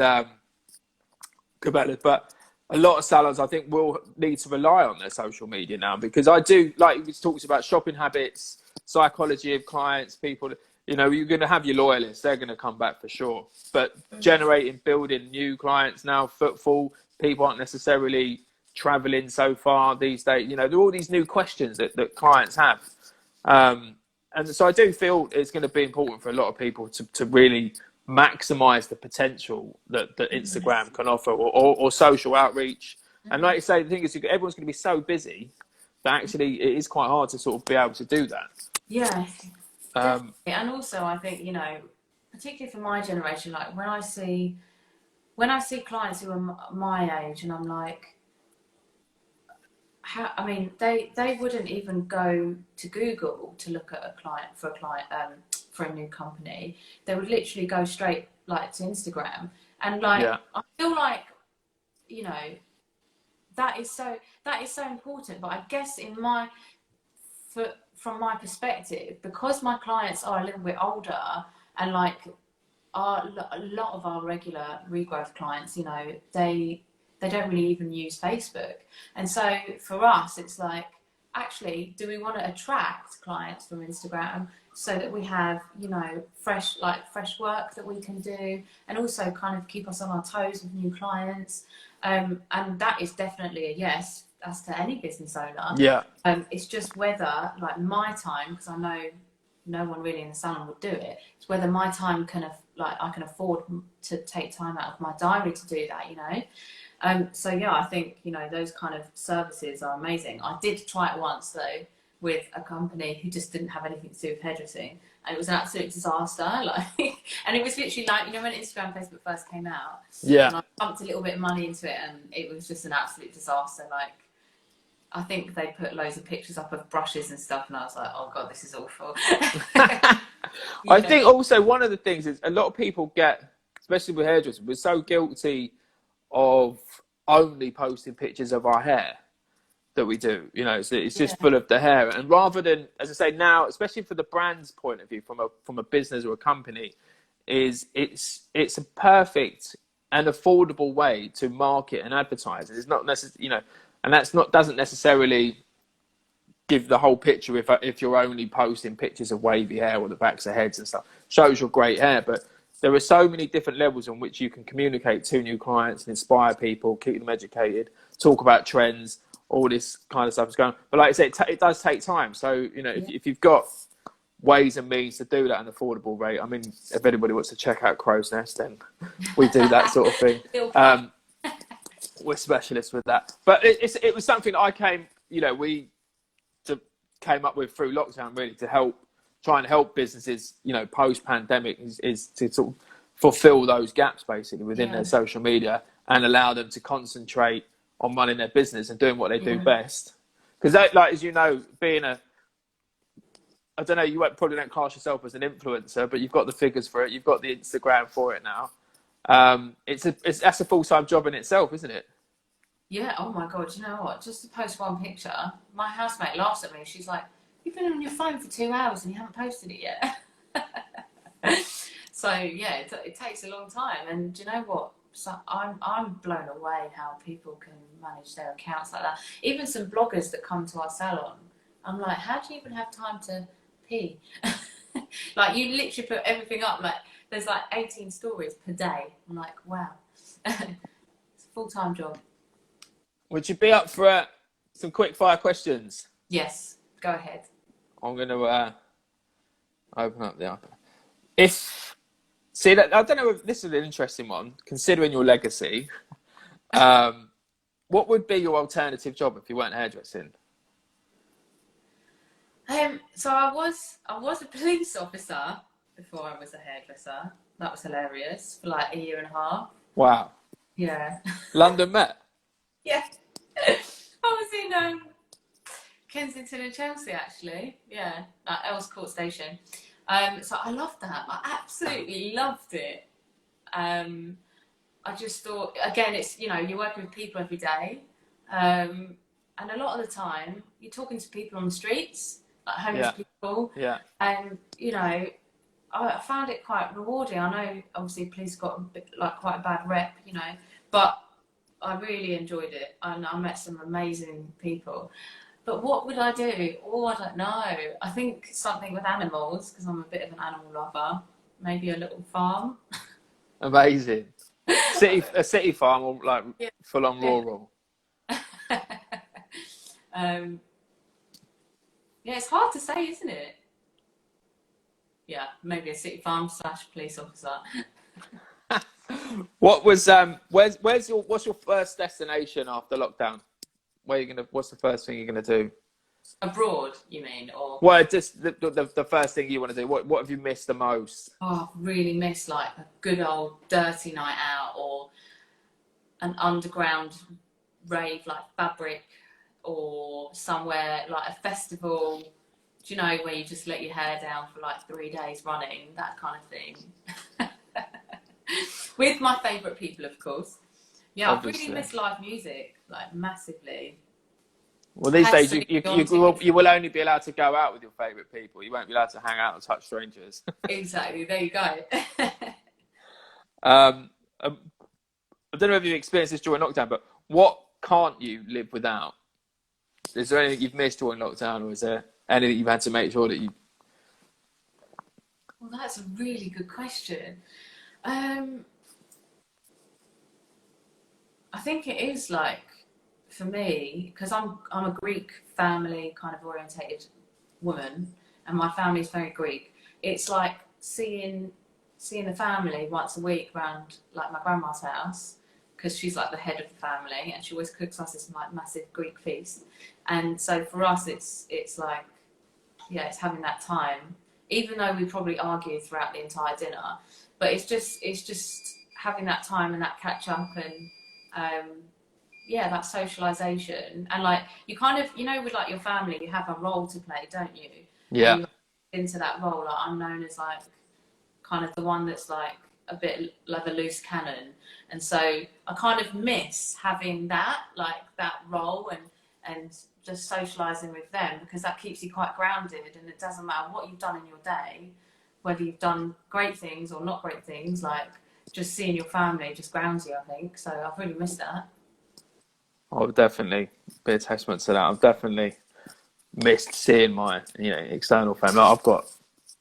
Speaker 1: Cabela's, but a lot of salons I think will need to rely on their social media now, because I do, like we talked about, shopping habits, psychology of clients, people. You're going to have your loyalists; they're going to come back for sure. But building new clients now, footfall, people aren't necessarily traveling so far these days. There are all these new questions that clients have. And so I do feel it's going to be important for a lot of people to really maximize the potential that Instagram can offer, or social outreach. And like you say, the thing is, everyone's going to be so busy that actually it is quite hard to sort of be able to do that.
Speaker 2: Yeah. Definitely. And also, I think, particularly for my generation, like when I see clients who are my age, and I'm like, they wouldn't even go to Google to look at for a new company. They would literally go straight like to Instagram, and like I feel like that is so important. But I guess from my perspective, because my clients are a little bit older, and like a lot of our regular regrowth clients, they don't really even use Facebook. And so for us, it's like, actually, do we want to attract clients from Instagram so that we have, fresh work that we can do, and also kind of keep us on our toes with new clients? And that is definitely a yes as to any business owner.
Speaker 1: Yeah.
Speaker 2: It's just whether, like, my time, because I know no one really in the salon would do it. It's whether my time I can afford to take time out of my diary to do that. So yeah, I think those kind of services are amazing. I did try it once though with a company who just didn't have anything to do with hairdressing, and it was an absolute disaster. And it was literally like when Instagram and Facebook first came out.
Speaker 1: Yeah.
Speaker 2: And I pumped a little bit of money into it, and it was just an absolute disaster. Like, I think they put loads of pictures up of brushes and stuff, and I was like, oh God, this is awful.
Speaker 1: I think also one of the things is a lot of people get, especially with hairdressers, we're so guilty of only posting pictures of our hair that we do. It's just full of the hair. And rather than, as I say now, especially for the brand's point of view, from a business or a company, it's a perfect and affordable way to market and advertise. It's not necessarily, and doesn't necessarily give the whole picture if you're only posting pictures of wavy hair or the backs of heads and stuff. Shows your great hair, but there are so many different levels on which you can communicate to new clients and inspire people, keep them educated, talk about trends, all this kind of stuff is going on. But like I said, it does take time. So, if you've got ways and means to do that at an affordable rate, I mean, if anybody wants to check out Crow's Nest, then we do that sort of thing. We're specialists with that. But it was something that we came up with through lockdown, really, to try and help businesses, post-pandemic, is to sort of fulfill those gaps basically within their social media and allow them to concentrate on running their business and doing what they do best. Because as being I don't know, you probably don't class yourself as an influencer, but you've got the figures for it, you've got the Instagram for it now. That's a full-time job in itself, isn't it?
Speaker 2: Yeah. Oh my God. You know what? Just to post one picture, my housemate laughs at me. She's like, "You've been on your phone for 2 hours and you haven't posted it yet." So yeah, it takes a long time. And do you know what? So I'm blown away how people can manage their accounts like that. Even some bloggers that come to our salon, I'm like, how do you even have time to pee? Like, you literally put everything up. Like, there's like 18 stories per day. I'm like, wow. It's a full-time job.
Speaker 1: Would you be up for some quick fire questions?
Speaker 2: Yes, go ahead.
Speaker 1: I'm going to open up the iPad. I don't know if this is an interesting one, considering your legacy. What would be your alternative job if you weren't hairdressing?
Speaker 2: So I was a police officer before I was a hairdresser. That was hilarious for like a year and a half.
Speaker 1: Wow.
Speaker 2: Yeah.
Speaker 1: London Met?
Speaker 2: Yeah. in Kensington and Chelsea, actually. Yeah, like Earls Court Station. So I loved that. I absolutely loved it. I just thought, again, it's, you know, you're working with people every day. And a lot of the time, you're talking to people on the streets, like homeless people.
Speaker 1: Yeah.
Speaker 2: And, you know, I found it quite rewarding. I know, obviously, police got a bit, like, quite a bad rep, you know, but I really enjoyed it. And I met some amazing people. But what would I do? Oh, I don't know. I think something with animals, because I'm a bit of an animal lover. Maybe a little farm.
Speaker 1: Amazing. A city farm or like full on rural?
Speaker 2: Yeah, it's hard to say, isn't it? Yeah, maybe a city farm / police officer.
Speaker 1: What was what's your first destination after lockdown? What's the first thing you're gonna do?
Speaker 2: Abroad, you mean, or?
Speaker 1: Well, just the first thing you want to do. What have you missed the most?
Speaker 2: Oh, I've really missed like a good old dirty night out, or an underground rave like Fabric, or somewhere like a festival, do you know, where you just let your hair down for like 3 days running, that kind of thing. With my favourite people, of course. Yeah,
Speaker 1: Obviously.
Speaker 2: I've really missed live music, like massively.
Speaker 1: Well, these days you will only be allowed to go out with your favourite people. You won't be allowed to hang out and touch strangers.
Speaker 2: Exactly, there you go.
Speaker 1: I don't know if you've experienced this during lockdown, but what can't you live without? Is there anything you've missed during lockdown, or is there anything you've had to make sure that you...
Speaker 2: Well, that's a really good question. I think it is like, for me, because I'm a Greek family kind of orientated woman, and my family's very Greek. It's like seeing the family once a week around like my grandma's house, because she's like the head of the family, and she always cooks us this like massive Greek feast. And so for us, it's like, yeah, it's having that time, even though we probably argue throughout the entire dinner, but it's just having that time and that catch up, and yeah, that socialization. And like, you kind of, you know, with like your family, you have a role to play, don't you?
Speaker 1: Yeah.
Speaker 2: And you into that role, like I'm known as like kind of the one that's like a bit like a loose cannon, and so I kind of miss having that, like that role, and just socializing with them, because that keeps you quite grounded, and it doesn't matter what you've done in your day, whether you've done great things or not great things, like just seeing your family just grounds you, I think. So I've really missed that.
Speaker 1: I would definitely be a testament to that. I've definitely missed seeing my, you know, external family. I've got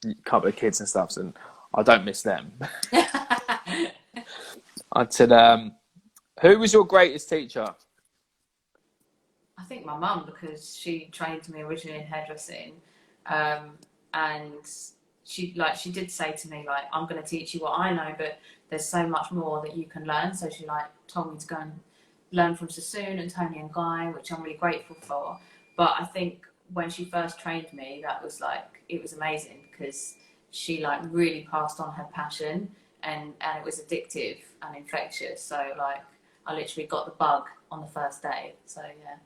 Speaker 1: a couple of kids and stuff, and I don't miss them. I'd said, who was your greatest teacher?
Speaker 2: I think my mum, because she trained me originally in hairdressing, and she did say to me, like, I'm going to teach you what I know, but there's so much more that you can learn. So she like told me to go and learn from Sassoon and Tony and Guy, which I'm really grateful for. But I think when she first trained me, that was like, it was amazing, because she like really passed on her passion, and it was addictive and infectious. So like, I literally got the bug on the first day. So yeah.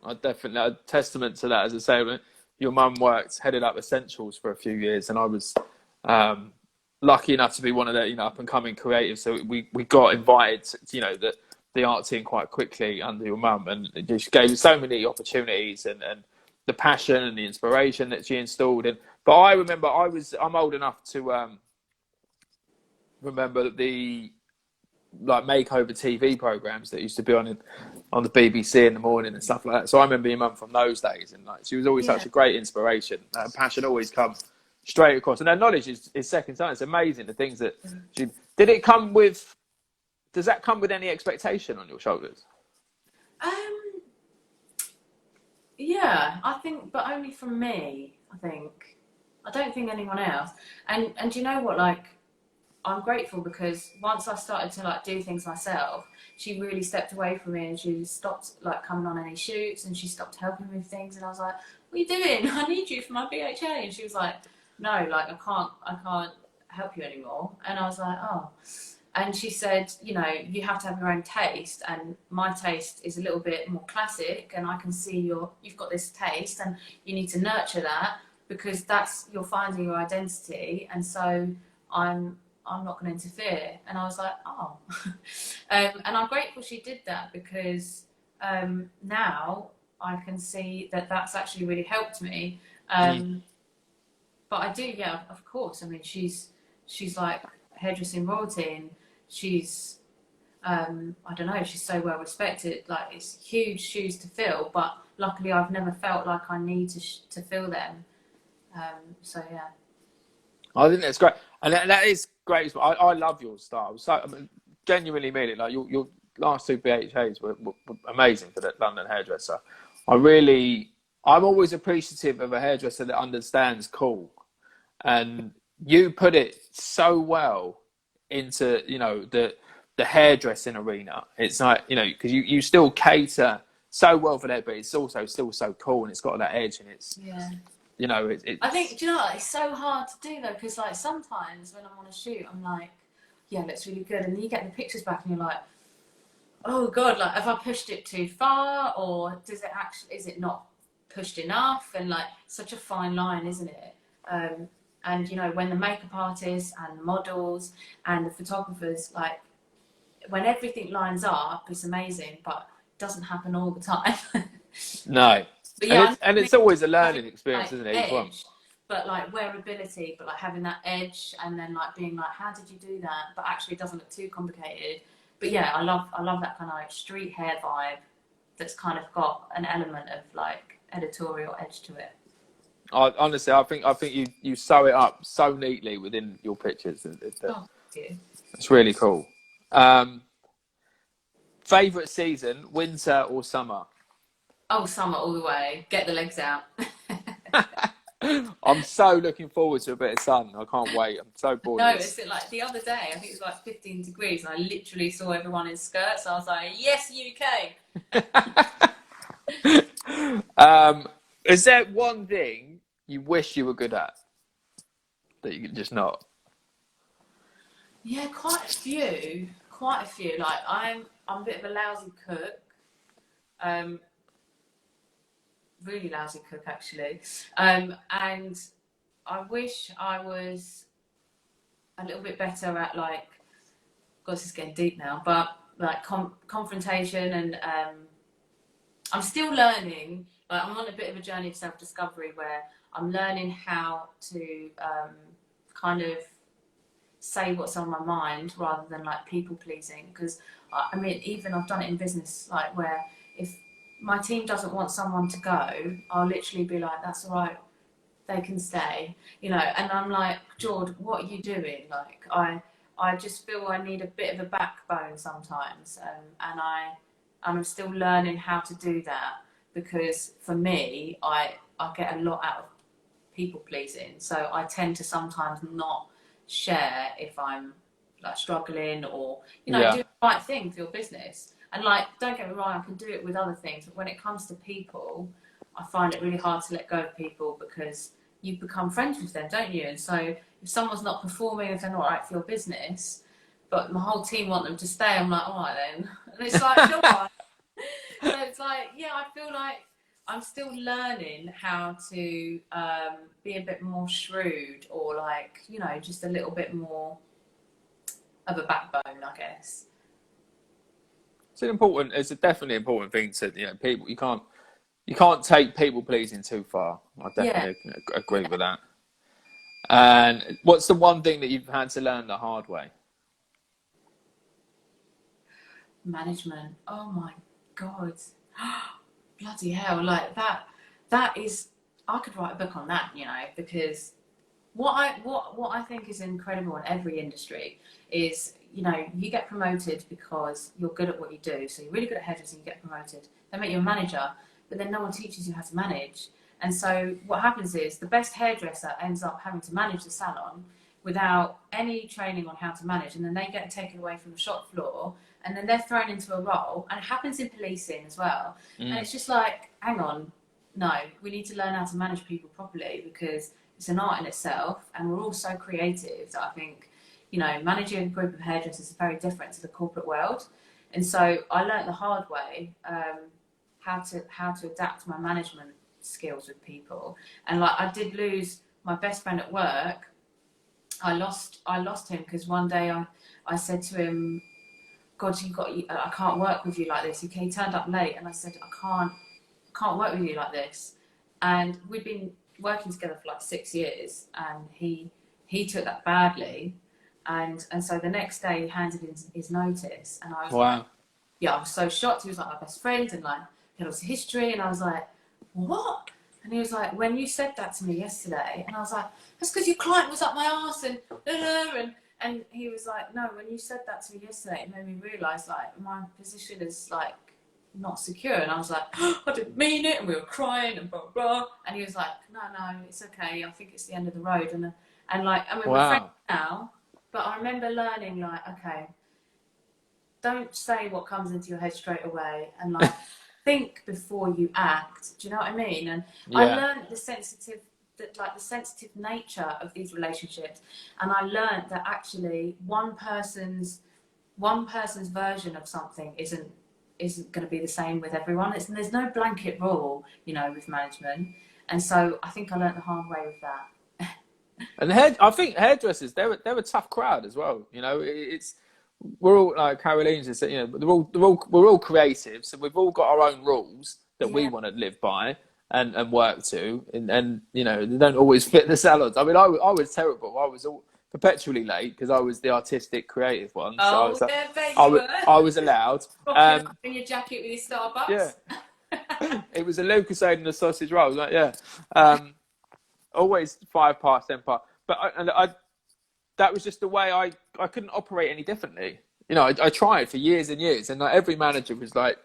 Speaker 1: I definitely, a testament to that. As I say, your mum headed up Essentials for a few years, and I was lucky enough to be one of the, you know, up and coming creatives. So we got invited to, you know, the art team quite quickly under your mum, and it just gave so many opportunities, and the passion and the inspiration that she installed. But I remember I'm old enough to remember the like makeover TV programs that used to be on the BBC in the morning and stuff like that. So I remember your mum from those days, and like she was always such a great inspiration. Her passion always comes straight across, and her knowledge is second to none. It's amazing the things that she did. It come with. Does that come with any expectation on your shoulders?
Speaker 2: Yeah, I think, but only from me. I don't think anyone else. And you know what? Like, I'm grateful, because once I started to like do things myself, she really stepped away from me, and she stopped like coming on any shoots, and she stopped helping me with things. And I was like, "What are you doing? I need you for my BHA." And she was like, "No, like I can't help you anymore." And I was like, "Oh." And she said, you know, you have to have your own taste, and my taste is a little bit more classic, and I can see you've got this taste, and you need to nurture that because you're finding your identity, and so I'm not going to interfere. And I was like, oh, and I'm grateful she did that because now I can see that that's actually really helped me. But I do, yeah, of course. I mean, she's like hairdressing royalty, and she's I don't know, she's so well respected. Like, it's huge shoes to fill, but luckily I've never felt like I need to fill them. So yeah.
Speaker 1: I think that's great, and that is great. I love your style. So I mean, genuinely mean it. Like your last two BHAs were amazing for that London hairdresser. I'm always appreciative of a hairdresser that understands cool, and you put it so well into, you know, the hairdressing arena. It's like, you know, because you still cater so well for that, but it's also still so cool, and it's got that edge, and it's,
Speaker 2: Yeah.
Speaker 1: you know,
Speaker 2: I think, do you know what? It's so hard to do though, because like sometimes when I'm on a shoot, I'm like, yeah, it looks really good, and then you get the pictures back, and you're like, oh god, like have I pushed it too far, or is it not pushed enough? And like, such a fine line, isn't it? And you know, when the makeup artists and the models and the photographers, like, when everything lines up, it's amazing, but it doesn't happen all the time.
Speaker 1: no.
Speaker 2: But yeah,
Speaker 1: And it's always a
Speaker 2: having
Speaker 1: learning experience,
Speaker 2: like
Speaker 1: isn't it? Each one.
Speaker 2: edge, but like wearability, but like having that edge, and then like being like, how did you do that? But actually, it doesn't look too complicated. But yeah, I love that kind of like street hair vibe that's kind of got an element of like editorial edge to it.
Speaker 1: Honestly, I think you sew it up so neatly within your pictures.
Speaker 2: Oh, thank you.
Speaker 1: It's really cool. Favorite season, winter or summer?
Speaker 2: Oh, summer all the way. Get the legs out.
Speaker 1: I'm so looking forward to a bit of sun. I can't wait. I'm so bored.
Speaker 2: No,
Speaker 1: of this.
Speaker 2: it's like the other day, I think it was like 15 degrees, and I literally saw everyone in skirts. I was like, yes, UK.
Speaker 1: Is there one thing you wish you were good at that you could just not?
Speaker 2: Yeah, quite a few. Quite a few. Like, I'm a bit of a lousy cook. Really lousy cook, actually. And I wish I was a little bit better at, like, God, this is getting deep now, but like confrontation, and I'm still learning. Like, I'm on a bit of a journey of self-discovery where I'm learning how to kind of say what's on my mind rather than like people pleasing. Because I mean, even I've done it in business, like, where if my team doesn't want someone to go, I'll literally be like, that's all right, they can stay, you know. And I'm like, Jord, what are you doing? Like, I just feel I need a bit of a backbone sometimes, and I'm still learning how to do that, because for me, I get a lot out of people pleasing, so I tend to sometimes not share if I'm like struggling, or, you know,
Speaker 1: Yeah.
Speaker 2: do the right thing for your business. And like, don't get me wrong, I can do it with other things, but when it comes to people, I find it really hard to let go of people, because you become friends with them, don't you? And so if someone's not performing, if they're not right for your business, but my whole team want them to stay, I'm like, all right then. And it's like, all right. So it's like, yeah, I feel like I'm still learning how to be a bit more shrewd, or like, you know, just a little bit more of a backbone, I guess.
Speaker 1: It's a definitely important thing to, you know, people. You can't take people pleasing too far. I
Speaker 2: Yeah.
Speaker 1: definitely agree with that. And what's the one thing that you've had to learn the hard way?
Speaker 2: Management. Oh my God. Bloody hell. Like, that is, I could write a book on that, you know, because what I think is incredible in every industry is, you know, you get promoted because you're good at what you do. So you're really good at hairdressing, you get promoted. They make you a manager, but then no one teaches you how to manage. And so what happens is the best hairdresser ends up having to manage the salon without any training on how to manage, and then they get taken away from the shop floor, and then they're thrown into a role. And it happens in policing as well. And it's just like, hang on, no, we need to learn how to manage people properly, because it's an art in itself, and we're all so creative that I think, you know, managing a group of hairdressers is very different to the corporate world. And so I learned the hard way how to adapt my management skills with people. And like, I did lose my best friend at work. I lost him because one day I said to him, God, I can't work with you like this. He turned up late, and I said, I can't work with you like this. And we'd been working together for like 6 years, and he took that badly. And so the next day he handed in his notice, and I was like, yeah, I was so shocked. He was like my best friend, and like, he had all this history, and I was like, what? And he was like, when you said that to me yesterday, and I was like, that's because your client was up my arse, and he was like, no, when you said that to me yesterday, it made me realise like my position is like not secure. And I was like, oh, I didn't mean it, and we were crying and blah blah. And he was like, no, it's okay. I think it's the end of the road. And like, I mean, we're friends now, but I remember learning like, okay, don't say what comes into your head straight away, and like think before you act. Do you know what I mean? And I learned the sensitive nature of these relationships, and I learned that actually one person's version of something isn't going to be the same with everyone. There's no blanket rule, you know, with management. And so I think I learned the hard way with that.
Speaker 1: And I think hairdressers, they're a tough crowd as well. You know, we're all like Caroline just said, you know, we're all creative, so we've all got our own rules that we want to live by and work to, and you know, they don't always fit the salons. I mean, I was terrible. I was perpetually late because I was the artistic, creative one.
Speaker 2: Oh,
Speaker 1: so
Speaker 2: I
Speaker 1: was allowed.
Speaker 2: In your jacket with your Starbucks.
Speaker 1: Yeah, it was a Lucas and a sausage roll. Like, always 5 past, 10 past. But I that was just the way I couldn't operate any differently. You know, I tried for years and years, and like every manager was like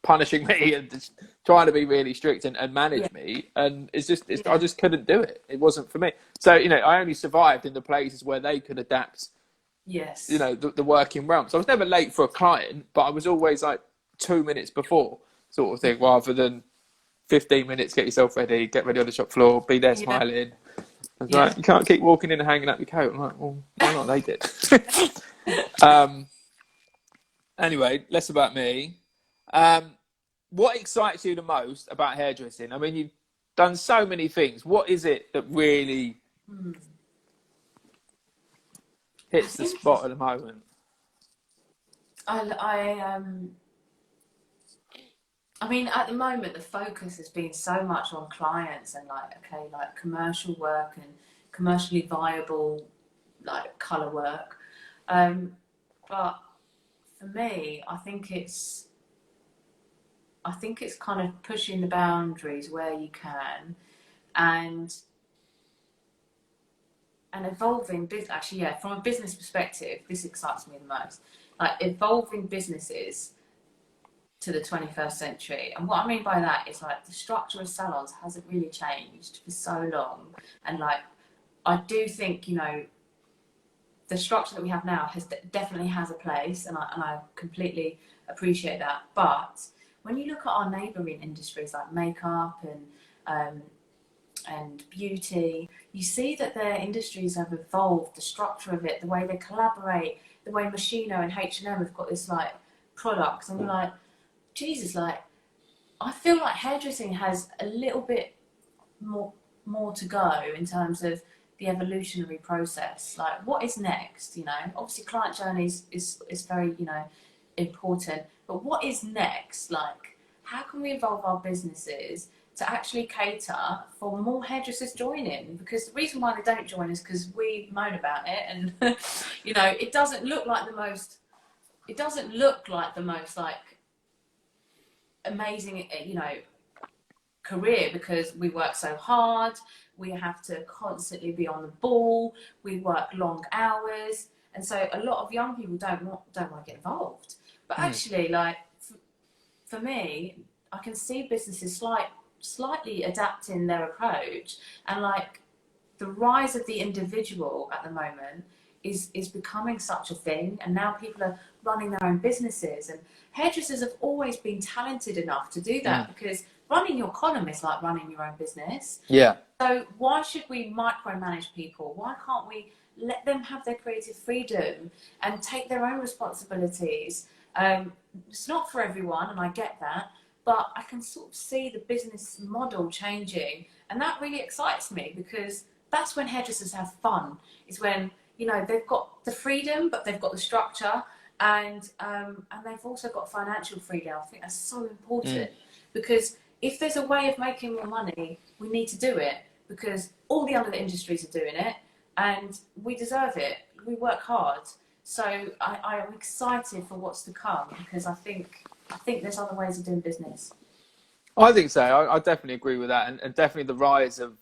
Speaker 1: punishing me and just trying to be really strict and manage me, and I just couldn't do it. It wasn't for me. So, you know, I only survived in the places where they could adapt.
Speaker 2: Yes.
Speaker 1: You know, the working realm. So I was never late for a client, but I was always like 2 minutes before, sort of thing, rather than 15 minutes, get yourself ready, get ready on the shop floor, be there smiling. I was like, you can't keep walking in and hanging up your coat. I'm like, well, why not? They did. Anyway, less about me. What excites you the most about hairdressing? I mean, you've done so many things. What is it that really hits the spot at the moment?
Speaker 2: I mean, at the moment, the focus has been so much on clients and like commercial work and commercially viable like colour work. But for me, I think it's kind of pushing the boundaries where you can, and evolving actually, from a business perspective, this excites me the most. Like evolving businesses to the 21st century. And what I mean by that is like the structure of salons hasn't really changed for so long. And like, I do think, you know, the structure that we have now definitely has a place, and I completely appreciate that. But when you look at our neighbouring industries like makeup and beauty, you see that their industries have evolved, the structure of it, the way they collaborate, the way Moschino and H&M have got this like products, and you're like, Jesus, like, I feel like hairdressing has a little bit more to go in terms of the evolutionary process. Like, what is next? You know, obviously, client journeys is very, you know, important. But what is next? Like, how can we evolve our businesses to actually cater for more hairdressers joining? Because the reason why they don't join is because we moan about it, and you know, it doesn't look like the most like amazing, you know, career, because we work so hard, we have to constantly be on the ball, we work long hours, and so a lot of young people don't want to get involved. But actually, like for me, I can see businesses slightly adapting their approach, and like the rise of the individual at the moment is becoming such a thing, and now people are running their own businesses, and hairdressers have always been talented enough to do that, because running your column is like running your own business.
Speaker 1: Yeah.
Speaker 2: So why should we micromanage people? Why can't we let them have their creative freedom and take their own responsibilities. It's not for everyone, and I get that, but I can sort of see the business model changing, and that really excites me, because that's when hairdressers have fun. Is when, you know, they've got the freedom, but they've got the structure, and they've also got financial freedom. I think that's so important, because if there's a way of making more money, we need to do it, because all the other industries are doing it, and we deserve it. We work hard. So I am excited for what's to come, because I think there's other ways of doing business.
Speaker 1: I think so. I definitely agree with that, and definitely the rise of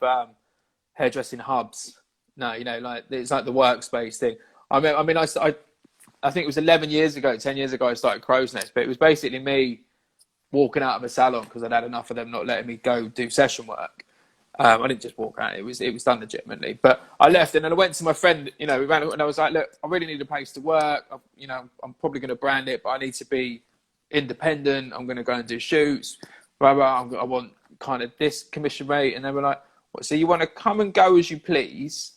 Speaker 1: hairdressing hubs. No, you know, like it's like the workspace thing. I think it was 11 years ago, 10 years ago, I started Crow's Nest, but it was basically me walking out of a salon because I'd had enough of them not letting me go do session work. I didn't just walk out; it was done legitimately. But I left, and then I went to my friend. You know, we ran, and I was like, "Look, I really need a place to work. You know, I'm probably going to brand it, but I need to be independent. I'm going to go and do shoots. Blah, blah, I want kind of this commission rate." And they were like, "What? So you want to come and go as you please?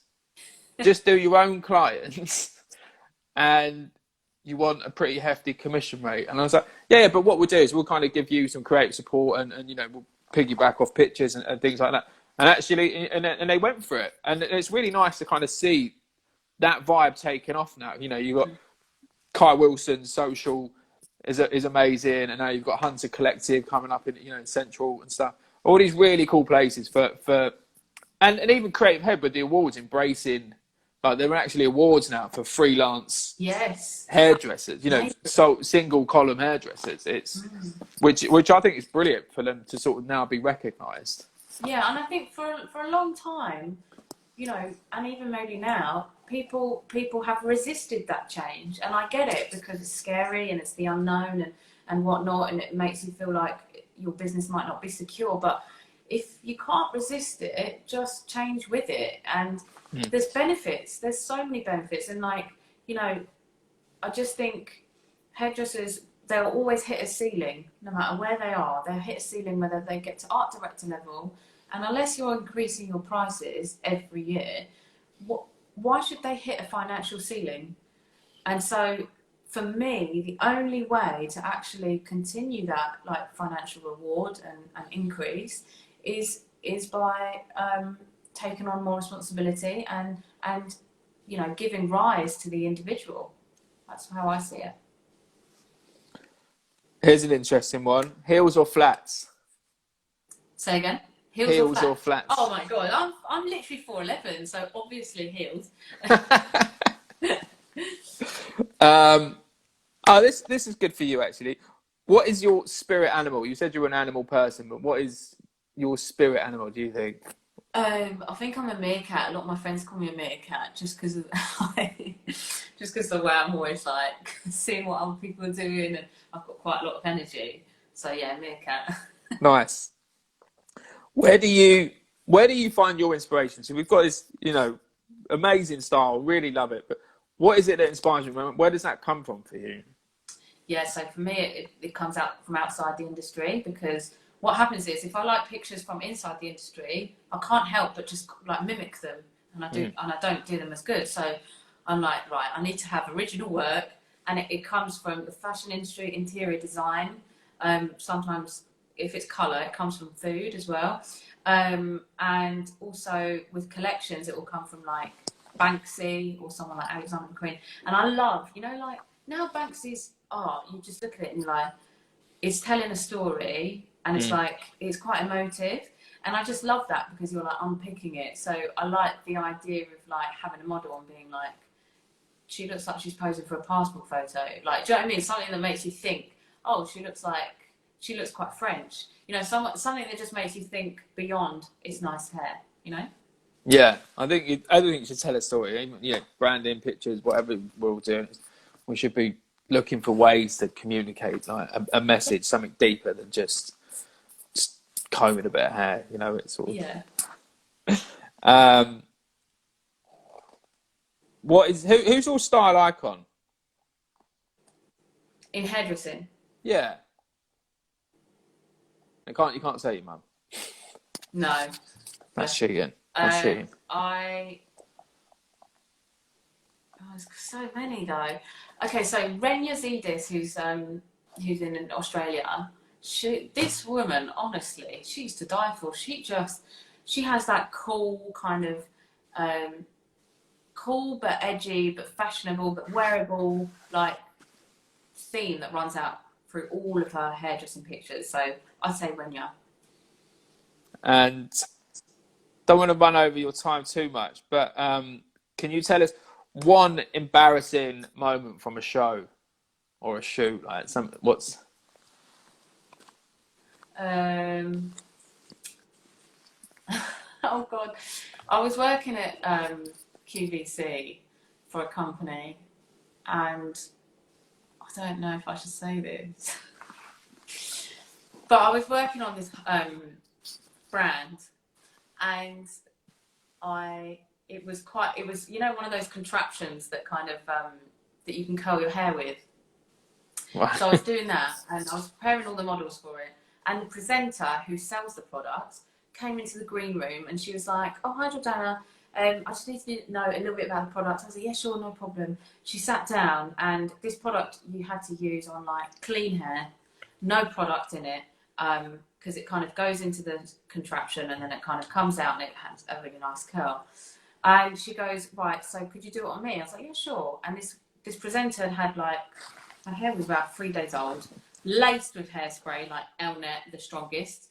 Speaker 1: Just do your own clients, and you want a pretty hefty commission rate?" And I was like, yeah, but what we'll do is we'll kind of give you some creative support, and you know, we'll piggyback off pictures and things like that. And actually, and they went for it. And it's really nice to kind of see that vibe taking off now. You know, you've got Kai Wilson's social is amazing, and now you've got Hunter Collective coming up in, you know, in Central and stuff. All these really cool places for and even Creative Head with the awards embracing, like there are actually awards now for freelance hairdressers. You know, so single column hairdressers. It's which I think is brilliant for them to sort of now be recognised.
Speaker 2: Yeah, and I think for a long time, you know, and even maybe now, people have resisted that change, and I get it, because it's scary and it's the unknown and whatnot, and it makes you feel like your business might not be secure. But if you can't resist it, just change with it. And there's benefits. There's so many benefits, and like, you know, I just think hairdressers, they'll always hit a ceiling, no matter where they are. They'll hit a ceiling whether they get to art director level, and unless you're increasing your prices every year, why should they hit a financial ceiling? And so, for me, the only way to actually continue that, like, financial reward and increase is by taking on more responsibility and you know, giving rise to the individual. That's how I see it.
Speaker 1: Here's an interesting one: heels or flats?
Speaker 2: Say again.
Speaker 1: Heels or flats?
Speaker 2: Oh my god, I'm literally 4'11", so obviously heels.
Speaker 1: This is good for you actually. What is your spirit animal? You said you're an animal person, but what is your spirit animal, do you think?
Speaker 2: I think I'm a meerkat. A lot of my friends call me a meerkat just because of the way I'm always like seeing what other people are doing, and I've got quite a lot of energy. So yeah, meerkat.
Speaker 1: Nice. Where do you find your inspiration? So we've got this, you know, amazing style, really love it. But what is it that inspires you? Where does that come from for you?
Speaker 2: Yeah, so for me, it comes out from outside the industry, because what happens is if I like pictures from inside the industry, I can't help but just like mimic them, and I don't do them as good. So I'm like, right, I need to have original work, and it comes from the fashion industry, interior design. Sometimes if it's colour, it comes from food as well. And also with collections, it will come from like Banksy or someone like Alexander McQueen. And I love, you know, like now Banksy's art, you just look at it and you're like, it's telling a story, and it's like, it's quite emotive. And I just love that, because you're like unpicking it. So I like the idea of like having a model and being like, she looks like she's posing for a passport photo. Like, do you know what I mean? Something that makes you think, oh, she looks quite French. You know, something that just makes you think beyond it's nice hair, you know?
Speaker 1: Yeah, I think you should tell a story. You know, branding, pictures, whatever we're all doing, we should be looking for ways to communicate like a message, something deeper than just combing a bit of hair. You know, it's sort of.
Speaker 2: Yeah.
Speaker 1: Who's your style icon?
Speaker 2: In hairdressing?
Speaker 1: Yeah. You can't say your mum.
Speaker 2: No.
Speaker 1: That's cheating. That's cheating.
Speaker 2: there's so many though. Okay, so Renya Zidis, who's in Australia. This woman, honestly, she's to die for. She has that cool kind of, cool but edgy, but fashionable, but wearable, like theme that runs out through all of her hairdressing pictures. So I'd say Renya.
Speaker 1: And don't want to run over your time too much, but can you tell us one embarrassing moment from a show or a shoot, like what's?
Speaker 2: Oh God, I was working at QVC for a company, and I don't know if I should say this, but I was working on this brand, and it was one of those contraptions that kind of that you can curl your hair with.
Speaker 1: Wow.
Speaker 2: So I was doing that, and I was preparing all the models for it, and the presenter who sells the product came into the green room, and she was like, "Oh, hi Jordana, I just need to know a little bit about the product." I was like, "Yeah, sure, no problem." She sat down, and this product you had to use on like clean hair, no product in it, because it kind of goes into the contraption and then it kind of comes out and it has a really nice curl. And she goes, "Right, so could you do it on me?" I was like, "Yeah, sure." And this presenter had like, her hair was about 3 days old, laced with hairspray, like Elnet, the strongest.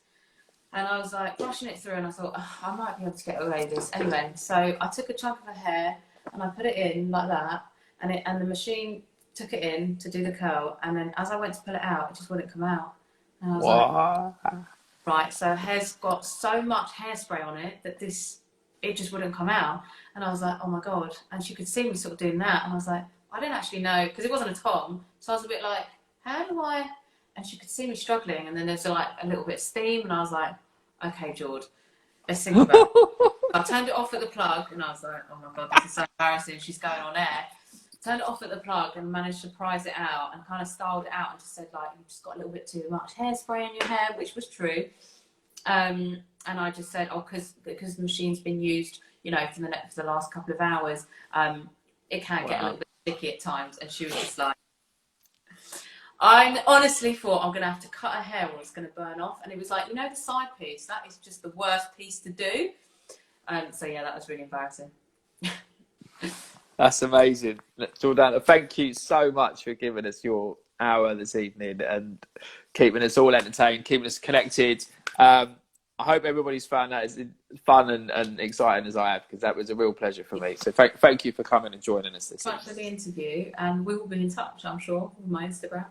Speaker 2: And I was like brushing it through, and I thought, oh, I might be able to get away with this. Anyway, so I took a chunk of her hair and I put it in like that, and the machine took it in to do the curl. And then as I went to pull it out, it just wouldn't come out. And I was like, right, so her hair's got so much hairspray on it that it just wouldn't come out. And I was like, oh my God. And she could see me sort of doing that. And I was like, I didn't actually know, because it wasn't a tom. So I was a bit like, how do I? And she could see me struggling. And then there's like a little bit of steam. And I was like, okay, George, let's think about it. I turned it off at the plug, and I was like, oh my God, this is so embarrassing. She's going on air. Turned it off at the plug and managed to prise it out and kind of styled it out and just said, like, you've just got a little bit too much hairspray in your hair, which was true. And I just said, oh, because the machine's been used, for the last couple of hours, it can get a little bit sticky at times. And she was just like, I honestly thought I'm going to have to cut her hair or it's going to burn off. And it was like, the side piece, that is just the worst piece to do. So yeah, that was really embarrassing.
Speaker 1: That's amazing. Jordana, thank you so much for giving us your hour this evening and keeping us all entertained, keeping us connected. I hope everybody's found that as fun and exciting as I have, because that was a real pleasure for me. So thank you for coming and joining us this evening.
Speaker 2: Thanks for the interview, and we will be in touch, I'm sure, on my Instagram.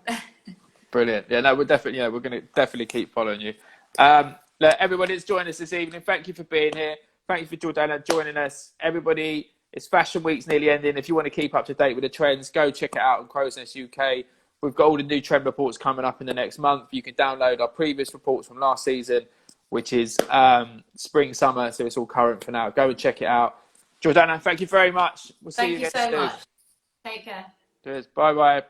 Speaker 1: Brilliant. Yeah, no, we're going to definitely keep following you. Look, everybody that's joined us this evening, thank you for being here. Thank you for Jordana joining us. Everybody, it's Fashion Week's nearly ending. If you want to keep up to date with the trends, go check it out on Crow's Nest UK. We've got all the new trend reports coming up in the next month. You can download our previous reports from last season, which is spring, summer, so it's all current for now. Go and check it out. Jordana, thank you very much. We'll see you again soon.
Speaker 2: Thank you so much. Take care.
Speaker 1: Cheers. Bye-bye.